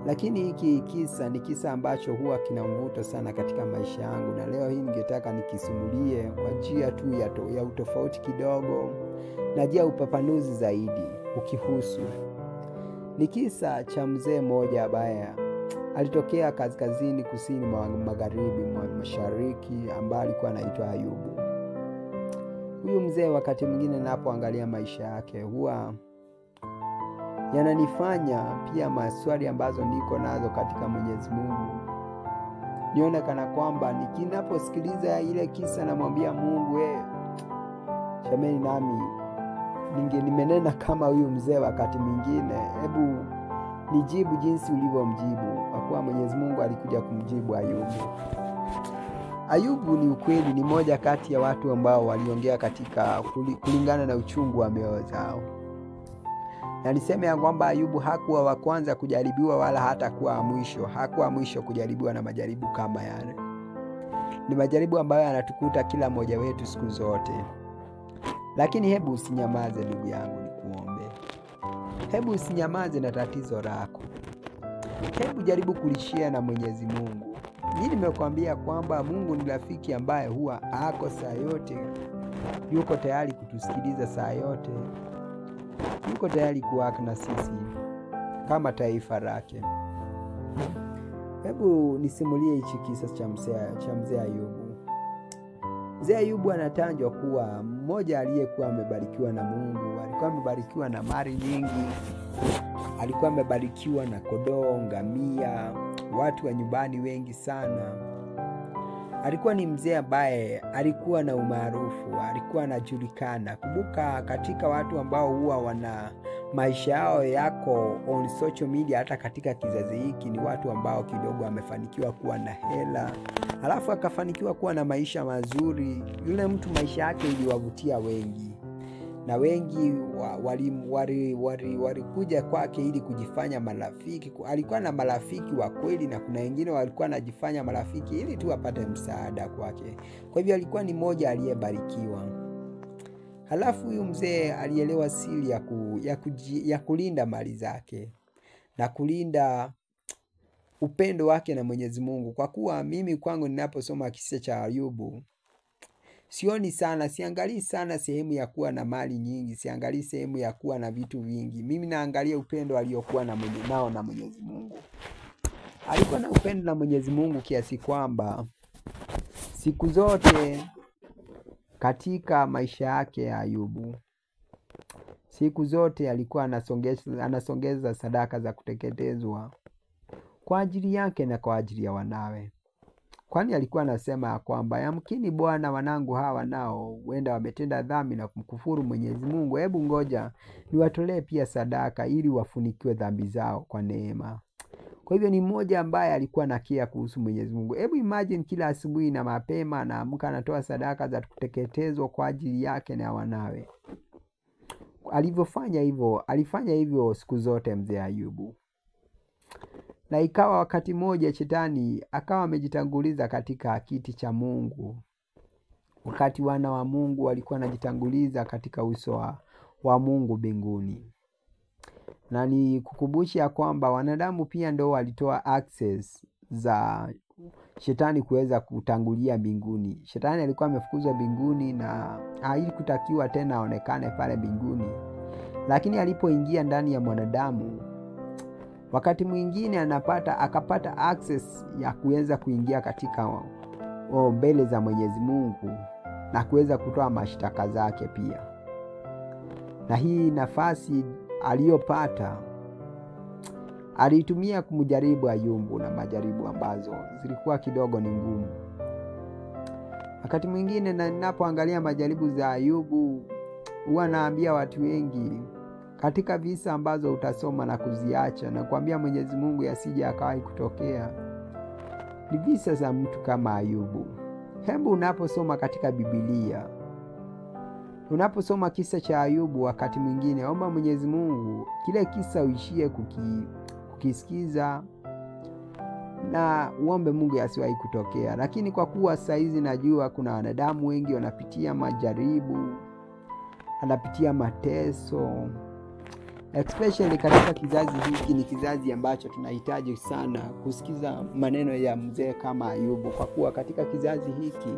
Lakini hiki kisa ni kisa ambacho huwa kina mvuto sana katika maisha yangu, na leo hii ningetaka nikisimulie kwa njia tu ya utofauti kidogo, na njia upapanuzi zaidi ukihusu. Ni kisa cha mzee mmoja ambaye alitokea kaskazini kusini magharibi mwa mashariki, ambaye alikuwa anaitwa Ayubu. Huyu mzee wakati mwingine ninapoangalia maisha yake huwa yananifanya pia maswali ambazo niko nazo katika Mwenyezi Mungu. Nione kana kwamba nikinaposikiliza ile kisa namwambia Mungu, jamani nami nimenena kama huyu mzee wakati mwingine, hebu nijibu jinsi ulivyomjibu, kwa kuwa Mwenyezi Mungu alikuja kumjibu Ayubu. Ayubu ni ukweli ni moja kati ya watu ambao waliongea katika kulingana na uchungu wa mioyo zao. Na niseme ya kwamba Ayubu hakuwa wa kwanza kujaribiwa wala hata kuwa mwisho. Hakuwa mwisho kujaribiwa na majaribu kama yale. Ni majaribu ambayo yanatukuta kila mmoja wetu siku zote. Lakini hebu usinyamaze ndugu yangu, nikuombe. Hebu usinyamaze na tatizo lako. Hebu jaribu kulishia na Mwenyezi Mungu. Mimi nimekuambia kwamba Mungu ni rafiki ambaye huwa ako saa yote. Yuko tayari kutusikiliza saa yote. Yuko tayari kuwa na sisi kama taifa lake. Hebu nisimulie hichi kisa cha mzee Ayubu. Mzee Ayubu anatajwa kuwa mmoja aliyekuwa amebarikiwa na Mungu. Alikuwa amebarikiwa na mali nyingi. Alikuwa amebarikiwa na kondoo, ngamia, watu wa nyumbani wengi sana. Alikuwa ni mzee ambaye alikuwa na umaarufu, alikuwa anajulikana. Kumbuka katika watu ambao huwa wana maisha yao yako on social media, hata katika kizazi hiki, ni watu ambao kidogo wamefanikiwa kuwa na hela, alafu akafanikiwa kuwa na maisha mazuri. Yule mtu maisha yake iliwavutia wengi, na wengi walikuja kwake ili kujifanya marafiki. Alikuwa na marafiki wa kweli, na kuna wengine walikuwa wanajifanya marafiki ili tu wapate msaada kwake. Kwa hivyo alikuwa ni mmoja aliyebarikiwa. Halafu huyu mzee alielewa siri ya kulinda mali zake na kulinda upendo wake na Mwenyezi Mungu. Kwa kuwa mimi kwangu ninaposoma kisa cha Ayubu, siangalii sana sehemu ya kuwa na mali nyingi, siangalii sehemu ya kuwa na vitu vingi. Mimi naangalia upendo aliokuwa nao na Mwenyezi Mungu. Alikuwa na upendo na Mwenyezi Mungu kiasi kwamba siku zote katika maisha yake ya Ayubu, siku zote alikuwa anasongeza sadaka za kuteketezwa kwa ajili yake na kwa ajili ya wanawe. Kwani alikuwa anasema kwamba yamkini Bwana, wanangu hawa nao huenda wametenda dhambi na kumkufuru Mwenyezi Mungu. Hebu ngoja niwatolee pia sadaka ili wafunikiwe dhambi zao kwa neema. Kwa hivyo ni mmoja ambaye alikuwa na kia kuhusu Mwenyezi Mungu. Hebu imagine kila asubuhi na mapema anaamka anatoa sadaka za kuteketezwa kwa ajili yake na wanawe. Alifanya hivyo siku zote mzee Ayubu. Na ikawa wakati mmoja Shetani akawa amejitanguliza katika kiti cha Mungu. Wakati wana wa Mungu walikuwa wanajitanguliza katika uso wa Mungu mbinguni. Na ni kukumbusha kwamba wanadamu pia ndio walitoa access za Shetani kuweza kutangulia mbinguni. Shetani alikuwa amefukuzwa mbinguni na haikutakiwa tena aonekane pale mbinguni. Lakini alipoingia ndani ya mwanadamu, wakati mwingine akapata access ya kuweza kuingia katika mbele za Mwenyezi Mungu na kuweza kutoa mashtaka zake pia. Na hii nafasi aliyopata alitumia kumjaribu Ayubu, na majaribu ambazo zilikuwa kidogo ni ngumu. Wakati mwingine ninapoangalia majaribu za Ayubu, huwa naambia watu wengi katika visa ambazo utasoma na kuziacha na kuambia Mwenyezi Mungu yasije akawahi kutokea, ni visa za mtu kama Ayubu. Hebu unaposoma katika Biblia, unaposoma kisa cha Ayubu, wakati mwingine omba Mwenyezi Mungu kile kisa uishie kukisikiza na uombe Mungu yasiwahi kutokea. Lakini kwa kuwa saizi najua kuna wanadamu wengi wanapitia majaribu, wanapitia mateso, especially katika kizazi hiki. Ni kizazi ambacho tunahitaji sana kusikiza maneno ya mzee kama Ayubu, kwa kuwa katika kizazi hiki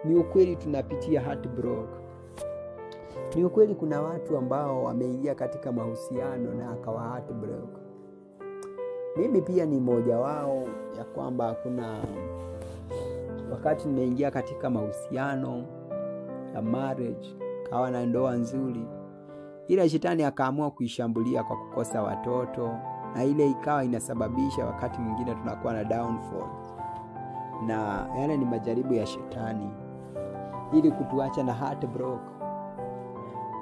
ni ukweli tunapitia heartbreak. Ni ukweli kuna watu ambao wameingia katika mahusiano na akawa heartbreak. Mimi pia ni mmoja wao, ya kwamba kuna wakati nimeingia katika mahusiano ya marriage, kawa na ndoa nzuri, ila Shetani akaamua kuishambulia kwa kukosa watoto, na ile ikawa inasababisha wakati mwingine tunakuwa na downfall. Na yale ni majaribu ya Shetani ili kutuacha na heartbreak.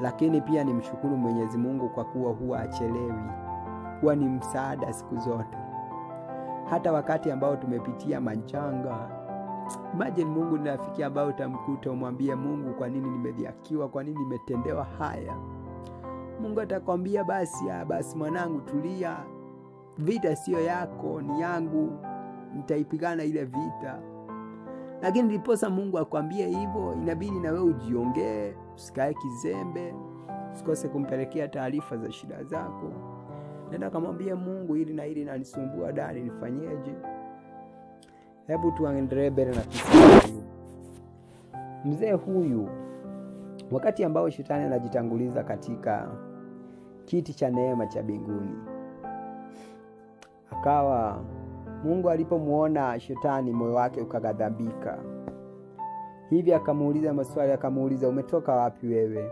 Lakini pia nimshukuru Mwenyezi Mungu kwa kuwa huwa achelewi. Huwa ni msaada siku zote. Hata wakati ambao tumepitia majanga, imagine Mungu ni rafiki ambao utamkuta umwambie Mungu, kwa nini nimedhihakiwa, kwa nini nimetendewa haya? Mungu atakwambia basi mwanangu, tulia. Vita sio yako, ni yangu. Nitaipigana ile vita. Lakini ndiposa Mungu akwambie hivyo, inabidi na wewe ujiongee, usikae kizembe, usikose kumpelekea taarifa za shida zako. Nenda kamwambie Mungu, hili na hili linanisumbua ndani, nifanyeje? Hebu tuendelee mbele na kisa. Mzee huyu, wakati ambao shetani anajitanguliza katika kiti cha neema cha mbinguni, akawa Mungu alipomuona shetani, moyo wake ukaghadhabika. Hivi akamuuliza maswali, akamuuliza, umetoka wapi wewe?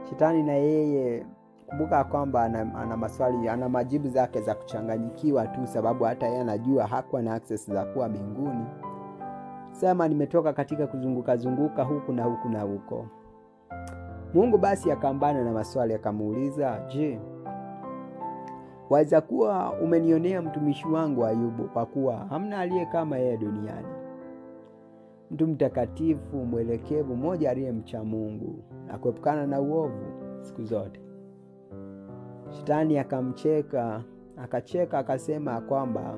Shetani na yeye, kumbuka kwamba ana maswali, ana majibu zake za kuchanganyikiwa tu, sababu hata yeye anajua hakuwa na access za kuwa mbinguni. Sema, nimetoka katika kuzunguka huku na huku na huko. Mungu basi akambana na maswali, akamuuliza, je, waweza kuwa umenionea mtumishi wangu Ayubu, kwa kuwa hamna aliye kama yeye duniani, mtu mtakatifu, mwelekevu, mmoja aliyemcha Mungu na kuepukana na uovu siku zote. Shetani akamcheka, akasema kwamba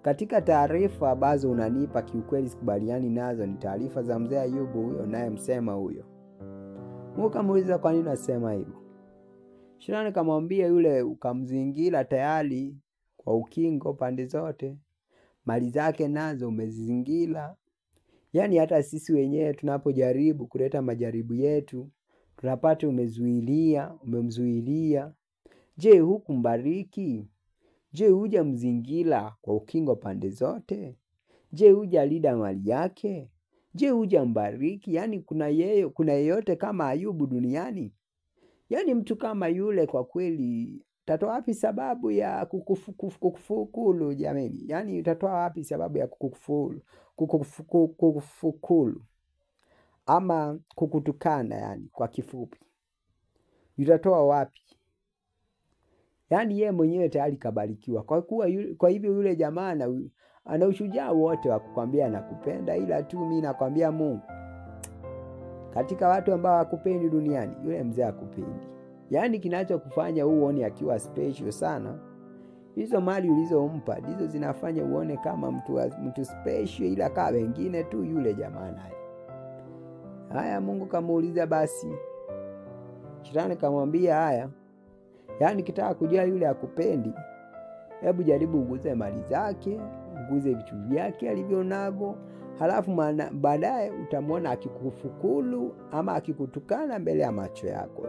katika taarifa ambazo unanipa kiukweli sikubaliani nazo, ni taarifa za mzee Ayubu huyo naye msema huyo. Mungu kamuuliza, kwa nini unasema hivyo? Shetani kamwambia, yule ukamzingira tayari kwa ukingo pande zote, mali zake nazo umezingira. Yaani hata sisi wenyewe tunapojaribu kuleta majaribu yetu, tunapata umemzuilia. Je, hukumbariki? Je, huja mzingira kwa ukingo pande zote? Je, huja linda mali yake? Je, huja mbariki? Yaani kuna yeyote kama Ayubu duniani? Yaani mtu kama yule kwa kweli utatoa wapi sababu ya kukufukulu jamani? Yaani utatoa wapi sababu ya kukufukulu ama kukutukana, yani kwa kifupi? Utatoa wapi? Yaani yeye mwenyewe tayari kabarikiwa. Kwa hivyo yule jamaa ana ushujaa wote wa kukwambia nakupenda, ila tu mimi nakwambia Mungu, katika watu ambao hakupendi duniani, yule mzee hakupendi. Yaani kinachokufanya uone akiwa special sana, hizo mali ulizompa ndizo zinafanya uone kama mtu special, ila kama wengine tu yule jamaa naye. Haya, Mungu kamuuliza basi. Shetani kamwambia, haya, yaani kitaka kujua yule hakupendi, hebu jaribu uguze mali zake, uguze vitu vyake alivyonavyo, halafu baadaye utamwona akikufukulu ama akikutukana mbele ya macho yako.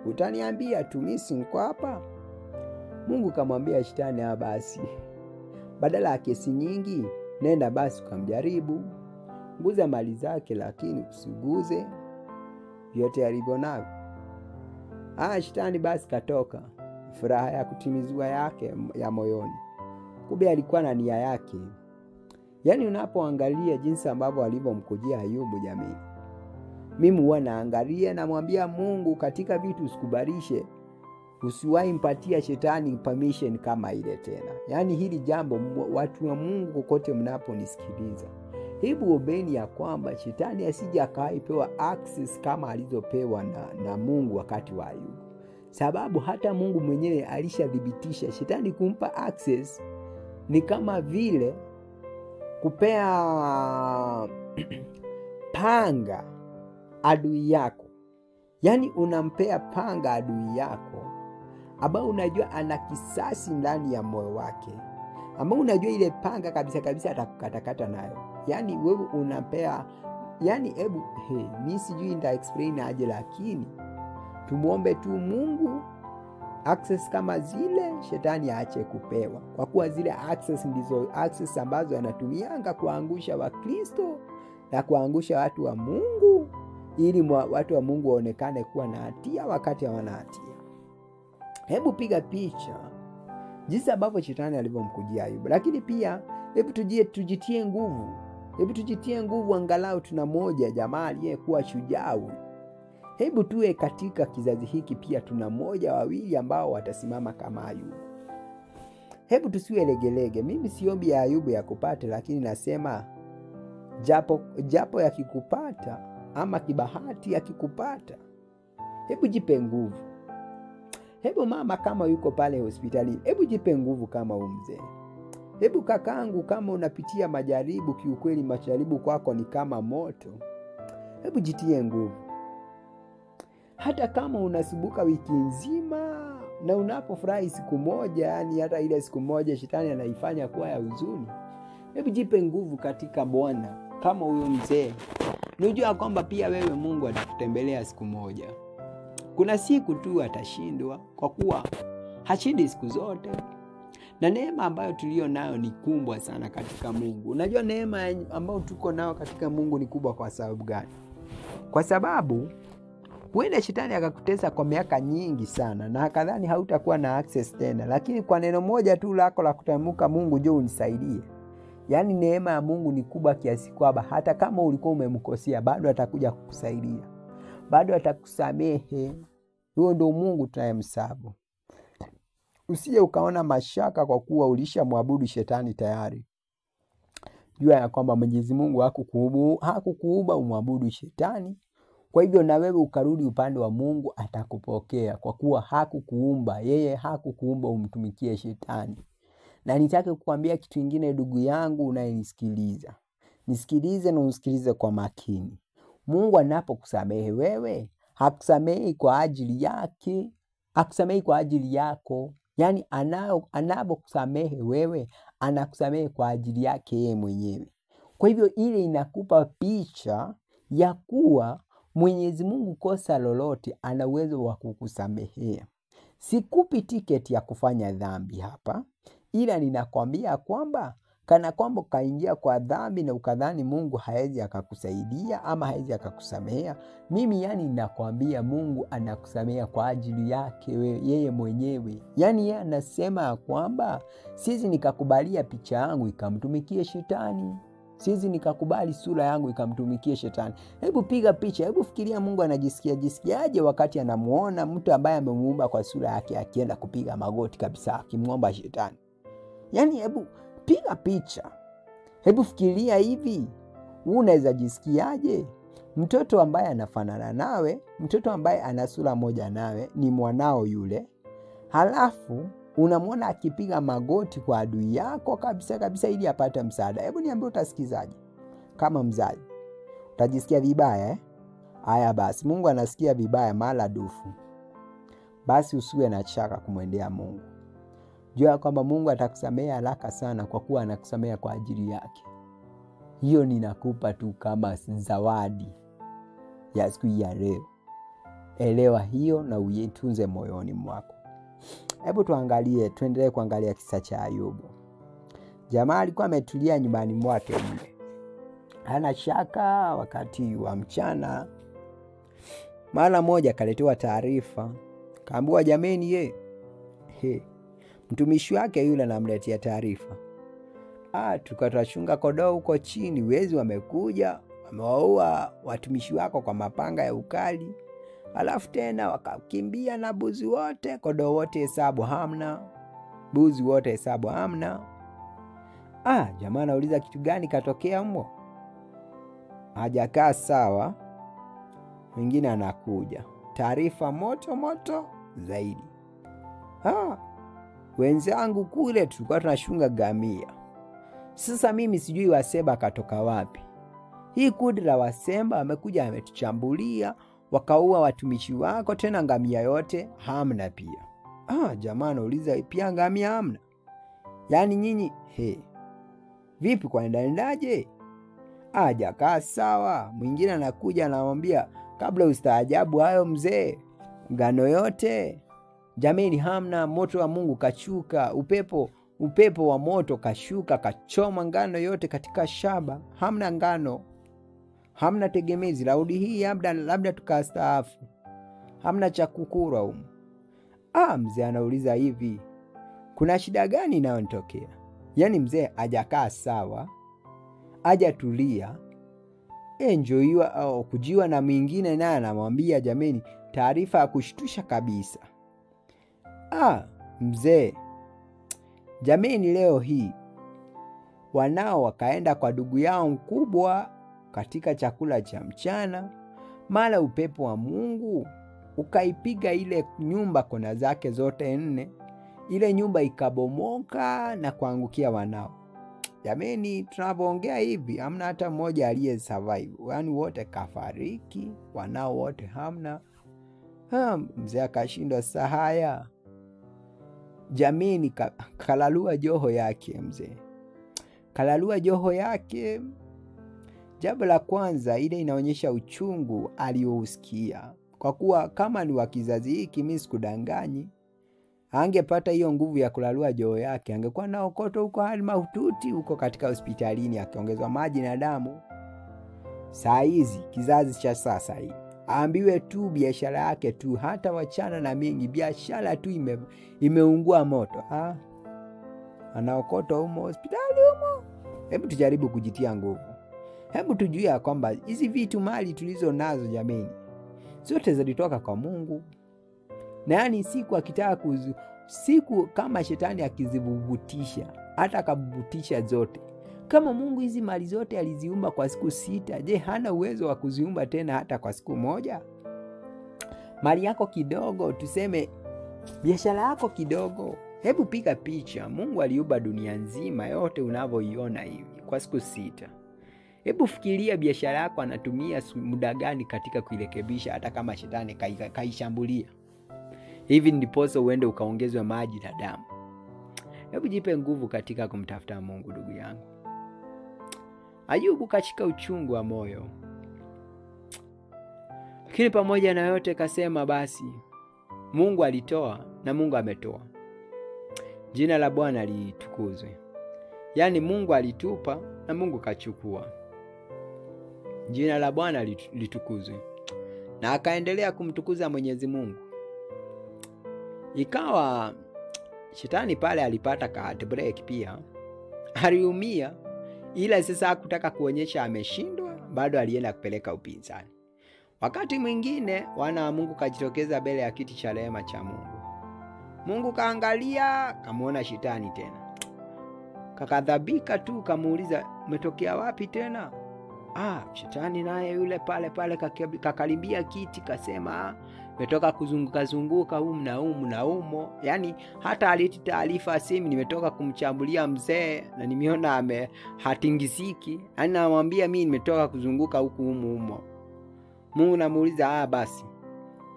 Utaniambia tu, mimi niko hapa. Mungu kamwambia shetani, basi badala ya kesi nyingi, nenda basi ukamjaribu, guza mali zake, lakini usiguze yote alivyonavyo. Shetani basi katoka, furaha ya kutimizwa yake ya moyoni. Kumbe alikuwa na nia yake. Yaani unapoangalia jinsi ambavyo alivyomkujia Ayubu jamii, mimi huwa naangalia na mwambia Mungu, katika vitu usikubarishe, usiwahi mpatia shetani permission kama ile tena. Yaani hili jambo, watu wa Mungu kokote mnaponisikiliza, hebu ombeni ya kwamba shetani asije akaipewa access kama alizopewa na Mungu wakati wa Ayubu. Sababu hata Mungu mwenyewe alishadhibitisha shetani kumpa access ni kama vile kupea panga adui yako. Yaani unampea panga adui yako ambao unajua ana kisasi ndani ya moyo wake, ambao unajua ile panga kabisa atakukatakata nayo. Yaani wewe unampea, yaani mimi sijui nita explain aje, lakini tumuombe tu Mungu access kama zile shetani aache kupewa, kwa kuwa zile access ndizo access ambazo anatumianga kuangusha Wakristo na kuangusha watu wa Mungu, ili watu wa Mungu waonekane kuwa na hatia wakati hawana hatia. Hebu piga picha jinsi ambavyo shetani alivyomkujia Ayubu. Lakini pia hebu tujitie nguvu. Hebu tujitie nguvu, angalau tuna moja jamaa aliyekuwa shujaa. Hebu tuwe katika kizazi hiki pia tuna moja wawili ambao watasimama kama Ayubu. Hebu tusiwe legelege. Mimi siombi ya Ayubu ya kupata, lakini nasema japo yakikupata ama kibahati yakikupata, hebu jipe nguvu. Hebu mama kama yuko pale hospitalini, hebu jipe nguvu kama mzee. Hebu kakangu kama unapitia majaribu, kiukweli majaribu kwako ni kama moto, hebu jitie nguvu. Hata kama unasubuka wiki nzima na unapofurahi siku moja, yani hata ile siku moja shetani anaifanya kuwa ya huzuni, hebu jipe nguvu katika Bwana kama huyo mzee. Unajua kwamba pia wewe Mungu atakutembelea siku moja. Kuna siku tu atashindwa, kwa kuwa hashindi siku zote. Na neema ambayo tulio nayo ni kubwa sana katika Mungu. Unajua neema ambayo tuko nayo katika Mungu ni kubwa kwa sababu gani? Kwa sababu huenda shetani akakutesa kwa miaka nyingi sana na akadhani hautakuwa na access tena, lakini kwa neno moja tu lako la kutamka, Mungu njoo unisaidie. Yaani neema ya Mungu ni kubwa kiasi kwamba hata kama ulikuwa umemkosea bado atakuja kukusaidia. Bado atakusamehe. Huyo ndio Mungu tunayemsabu. Usije ukaona mashaka kwa kuwa ulishamwabudu shetani tayari. Jua ya kwamba Mwenyezi Mungu hakukuumba umwabudu shetani. Kwa hivyo na wewe ukarudi upande wa Mungu, atakupokea kwa kuwa hakukuumba. Yeye hakukuumba umtumikie shetani. Na nitake kukuambia kitu kingine ndugu yangu unayenisikiliza. Nisikilize na usikilize kwa makini. Mungu anapokusamehe wewe, hakusamehi kwa ajili yake, hakusamehi kwa ajili yako. Yaani anapokusamehe wewe, anakusamehe kwa ajili yake yeye mwenyewe. Kwa hivyo ile inakupa picha ya kuwa Mwenyezi Mungu kosa lolote ana uwezo wa kukusamehea. Sikupi tiketi ya kufanya dhambi hapa, ila ninakwambia kwamba kana kwamba kaingia kwa dhambi na ukadhani Mungu haezi akakusaidia ama haezi akakusamehea. Mimi ninakwambia Mungu anakusamehea kwa ajili yake yeye mwenyewe. Yeye anasema kwamba sisi nikakubalia picha yangu ikamtumikie shetani. Sisi nikakubali sura yangu ikamtumikie shetani. Hebu piga picha, hebu fikiria Mungu anajisikiaje wakati anamuona mtu ambaye amemuumba kwa sura yake akienda kupiga magoti kabisa akimuomba shetani. Hebu piga picha. Hebu fikiria hivi, unaweza jisikiaje? Mtoto ambaye anafanana nawe, mtoto ambaye ana sura moja nawe, ni mwanao yule. Halafu unamwona akipiga magoti kwa adui yako kabisa ili apate msaada. Hebu niambie utasikizaje? Kama mzazi utajisikia vibaya Haya basi, Mungu anasikia vibaya mara dufu. Basi usiwe na shaka kumwendea Mungu. Jua kwamba Mungu atakusamehe haraka sana kwa kuwa anakusamehe kwa ajili yake. Hiyo ninakupa tu kama zawadi ya siku ya leo. Elewa hiyo na uitunze moyoni mwako. Hebu tuendelee kuangalia kisa cha Ayubu. Jamaa alikuwa ametulia nyumbani mwake mle. Hana shaka. Wakati wa mchana mara moja kaletewa taarifa. Kaambiwa jameni mtumishi wake yule anamletea taarifa. Tukatachunga kodoo huko chini, wezi wamekuja, wamewaua watumishi wako kwa mapanga ya ukali. Alafu tena wakakimbia na buzi wote, kodoo wote hesabu hamna, buzi wote hesabu hamna. Jamaa anauliza kitu gani katokea mmo? Hajakaa sawa. Mwingine anakuja, taarifa moto zaidi. Wenzangu kule tulikuwa tunashunga gamia. Sasa mimi sijui Wasemba katoka wapi. Hii kundi la Wasemba wamekuja wametuchambulia, wakaua watumishi wako, tena ngamia yote hamna pia. Jamaa anauliza pia ngamia hamna? Yaani nyinyi vipi kwa endaje? Hajakaa sawa. Mwingine anakuja anamwambia, kabla ustaajabu hayo mzee, ngano yote jameni hamna, moto wa Mungu kachuka, upepo wa moto kashuka kachoma ngano yote katika shamba, hamna ngano, hamna tegemezi. Laudi hii labda tukastaafu, hamna cha kukura humu. Mzee anauliza hivi, kuna shida gani inayonitokea? Yaani mzee hajakaa sawa, hajatulia, njoiwa au kujiwa na mwingine naye anamwambia jameni, taarifa ya kushtusha kabisa. Mzee, jameni, leo hii wanao wakaenda kwa ndugu yao mkubwa katika chakula cha mchana, mara upepo wa Mungu ukaipiga ile nyumba kona zake zote 4. Ile nyumba ikabomoka na kuangukia wanao. Jameni, tunapoongea hivi hamna hata mmoja aliye survive. Yaani wote kafariki, wanao wote hamna. Mzee akashindwa sahaya. Jameni, kalalua joho yake mzee. Kalalua joho yake. Jambo la kwanza, ile inaonyesha uchungu aliousikia. Kwa kuwa kama ni wa kizazi hiki, mimi sikudanganyi, angepata hiyo nguvu ya kulalua joho yake, angekuwa na okoto huko hali mahututi huko katika hospitalini, akiongezwa maji na damu. Saa hizi kizazi cha sasa hii aambiwe tu biashara yake tu, hata wachana na mingi, biashara tu imeungua moto. Anaokoto humo hospitali humo. Hebu tujaribu kujitia nguvu. Hebu tujue kwamba hizi vitu mali tulizo nazo jameni, zote zilitoka kwa Mungu. Na yani siku kama shetani akizivuvutisha, hata akavuvutisha zote, kama Mungu hizi mali zote aliziumba kwa siku 6, je, hana uwezo wa kuziumba tena hata kwa siku 1? Mali yako kidogo, tuseme biashara yako kidogo, hebu piga picha. Mungu aliumba dunia nzima yote unavyoiona hivi kwa siku 6. Hebu fikiria biashara yako anatumia muda gani katika kuirekebisha, hata kama shetani kaishambulia. Hivi ndiposo uende ukaongezwe maji na damu. Hebu jipe nguvu katika kumtafuta Mungu, ndugu yangu. Ayubu kashika uchungu wa moyo, lakini pamoja na yote kasema basi Mungu alitoa na Mungu ametoa. Jina la Bwana litukuzwe. Yaani Mungu alitupa na Mungu kachukua. Jina la Bwana litukuzwe. Na akaendelea kumtukuza Mwenyezi Mungu. Ikawa shetani pale alipata heartbreak pia. Aliumia, ila sasa hakutaka kuonyesha ameshindwa, bado alienda kupeleka upinzani. Wakati mwingine wana wa Mungu kajitokeza mbele ya kiti cha rehema cha Mungu. Mungu kaangalia, kamuona shetani tena. Kakadhabika tu, kamuuliza, "Umetokea wapi tena?" Shetani naye yule pale kakarimbia kiti, kasema, "Nimetoka kuzunguka humu na humo." Yaani hata aliti taarifa asemi, "Nimetoka kumchambulia mzee na nimeona hatingisiki." Yaani namwambia mimi nimetoka kuzunguka humo. Mungu namuuliza, basi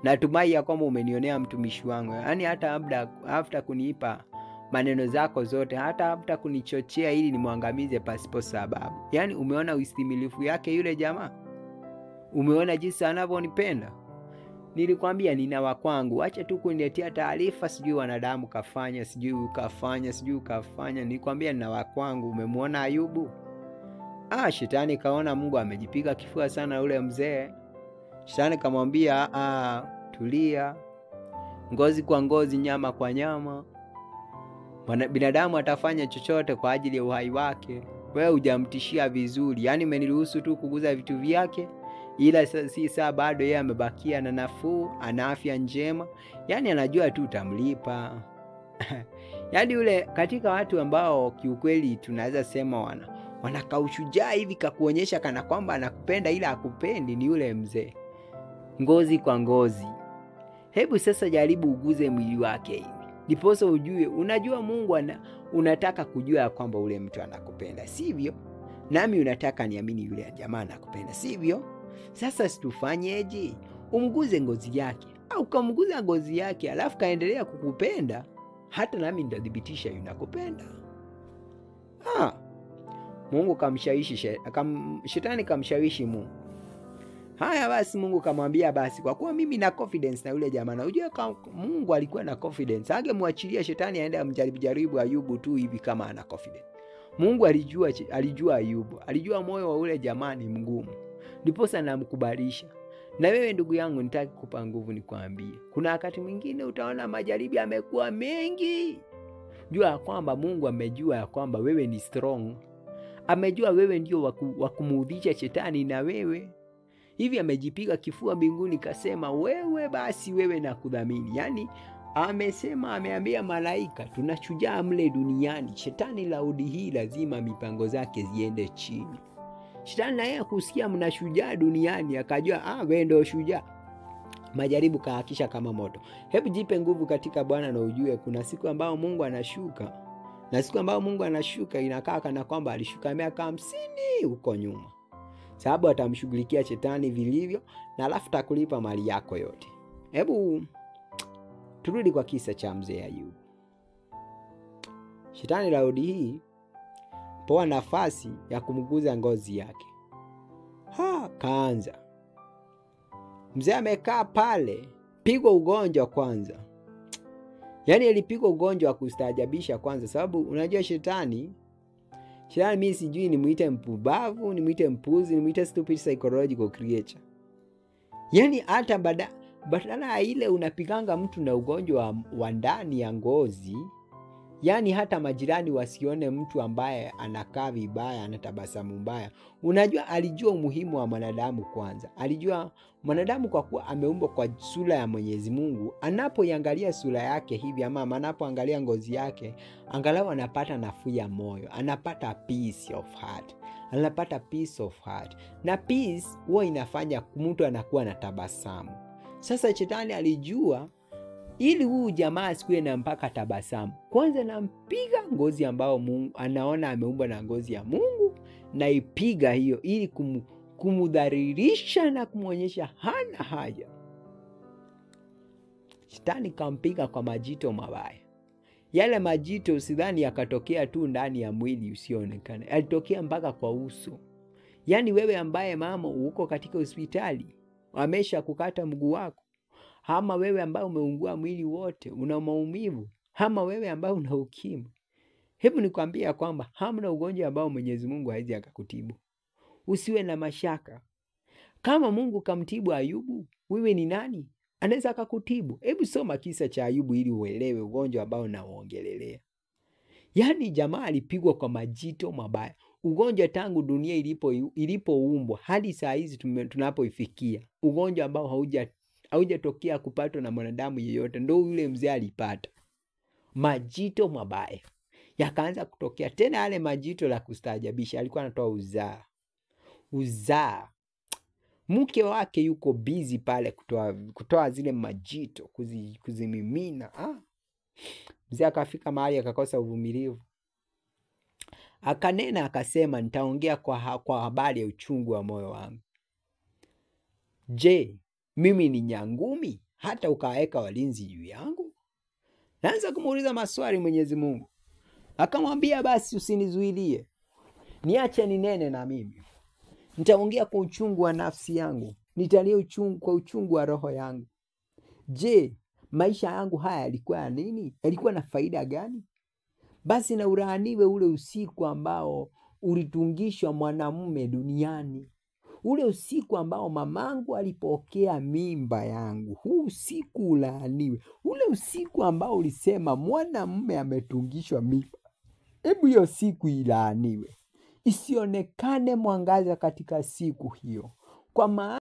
natumai ya kwamba umenionea mtumishi wangu. Yaani hata after kunipa maneno zako zote, hata after kunichochea ili nimwangamize pasipo sababu. Yaani umeona ustimilifu yake yule jamaa? Umeona jinsi anavyonipenda? Nilikwambia nina wa kwangu, acha tu kuniletea taarifa sijui wanadamu kafanya, sijui ukafanya. Nilikwambia nina wa kwangu. Umemwona Ayubu? Shetani kaona Mungu amejipiga kifua sana yule mzee. Shetani kamwambia, tulia. Ngozi kwa ngozi, nyama kwa nyama. Binadamu atafanya chochote kwa ajili ya uhai wake. Wewe hujamtishia vizuri. Yaani umeniruhusu tu kuguza vitu vyake, ila si saa bado yeye amebakia na nafuu, ana afya njema. Yaani anajua tu utamlipa. Yaani yule katika watu ambao kiukweli tunaweza sema wanakaushujaa hivi kakuonyesha kana kwamba anakupenda ila hakupendi, ni yule mzee. Ngozi kwa ngozi. Hebu sasa jaribu uguze mwili wake hivi, ndiposa ujue. Unajua Mungu unataka kujua kwamba ule mtu anakupenda, sivyo? Nami unataka niamini yule jamaa anakupenda, sivyo? Sasa situfanyeje? Umguze ngozi yake, au kamguza ngozi yake alafu kaendelea kukupenda, hata nami nitathibitisha yunakupenda. Mungu kamshawishi shetani kamshawishi Mungu. Haya basi Mungu kamwambia, basi kwa kuwa mimi na confidence na yule jamaa, na unajua Mungu alikuwa na confidence, angemwachilia shetani aende amjaribu Ayubu tu hivi kama ana confidence. Mungu alijua Ayubu, alijua moyo wa yule jamaa ni mgumu, ndiposa namkubalisha. Na wewe ndugu yangu, nitaki kukupa nguvu nikwambie, kuna wakati mwingine utaona majaribu yamekuwa mengi. Jua kwamba Mungu amejua kwamba wewe ni strong. Amejua wewe ndio wa kumuudhisha shetani, na wewe hivi amejipiga kifua mbinguni kasema wewe basi wewe nakudhamini. Yaani amesema, ameambia malaika tunashujaa mle duniani. Shetani Laodi hii lazima mipango zake ziende chini. Shetani naye kusikia mnashujaa duniani akajua wewe ndio shujaa. Majaribu kahakisha kama moto. Hebu jipe nguvu katika Bwana na ujue kuna siku ambao Mungu anashuka. Na siku ambao Mungu anashuka inakaa kana kwamba alishuka miaka 50 huko nyuma. Sababu atamshughulikia shetani vilivyo na alafu takulipa mali yako yote. Hebu turudi kwa kisa cha mzee Ayubu. Shetani Laodi hii poa nafasi ya kumguza ngozi yake. Kaanza. Mzee amekaa pale, pigwa ugonjwa kwanza. Yaani alipigwa ugonjwa wa kustaajabisha kwanza, sababu unajua shetani mimi sijui nimuite mpumbavu, nimuite mpuzi, nimuite stupid psychological creature. Yaani hata badala ya ile unapiganga mtu na ugonjwa wa ndani ya ngozi, yaani hata majirani wasione mtu ambaye anakaa vibaya, anatabasamu mbaya. Unajua alijua umuhimu wa mwanadamu kwanza. Alijua mwanadamu kwa kuwa ameumbwa kwa sura ya Mwenyezi Mungu, anapoiangalia sura yake hivi ama anapoangalia ngozi yake, angalau anapata nafuu ya moyo, anapata peace of heart. Anapata peace of heart. Na peace huwa inafanya mtu anakuwa na tabasamu. Sasa shetani alijua ili huyu jamaa asikuwe na mpaka tabasamu, kwanza nampiga ngozi ambao Mungu anaona ameumbwa na ngozi ya Mungu, na ipiga hiyo ili kumudhalilisha na kumuonyesha hana haja. Shetani kampiga kwa majito mabaya. Yale majito usidhani yakatokea tu ndani ya mwili usionekane, yalitokea mpaka kwa uso. Yaani wewe ambaye mama uko katika hospitali, wamesha kukata mguu wako, ama wewe ambaye umeungua mwili wote, una maumivu, ama wewe ambaye una ukimwi, hebu nikwambia kwamba hamna ugonjwa ambao Mwenyezi Mungu hawezi akakutibu. Usiwe na mashaka. Kama Mungu kamtibu Ayubu, wewe ni nani anaweza akakutibu? Hebu soma kisa cha Ayubu ili uelewe ugonjwa ambao naongelelea. Yaani jamaa alipigwa kwa majito mabaya. Ugonjwa tangu dunia ilipoumbwa hadi saa hizi tunapoifikia, ugonjwa ambao haujatokea kupatwa na mwanadamu yeyote, ndio yule mzee alipata. Majito mabaya yakaanza kutokea. Tena yale majito la kustaajabisha, alikuwa anatoa uzaa. Mke wake yuko busy pale kutoa zile majito, kuzimimina. Mzee akafika mahali akakosa uvumilivu. Akanena akasema, nitaongea kwa habari ya uchungu wa moyo wangu. Je, mimi ni nyangumi hata ukaweka walinzi juu yangu? Naanza kumuuliza maswali Mwenyezi Mungu. Akamwambia, basi usinizuilie, niache ninene na mimi. Nitaongea kwa uchungu wa nafsi yangu, nitalia kwa uchungu wa roho yangu. Je, maisha yangu haya yalikuwa ya nini? Yalikuwa na faida gani? Basi na ulaaniwe ule usiku ambao ulitungishwa mwanamume duniani. Ule usiku ambao mamangu alipokea mimba yangu, huu usiku ulaaniwe. Ule usiku ambao ulisema mwanamume ametungishwa mimba, hebu hiyo siku ilaaniwe. Isionekane mwangaza katika siku hiyo. Kwa maana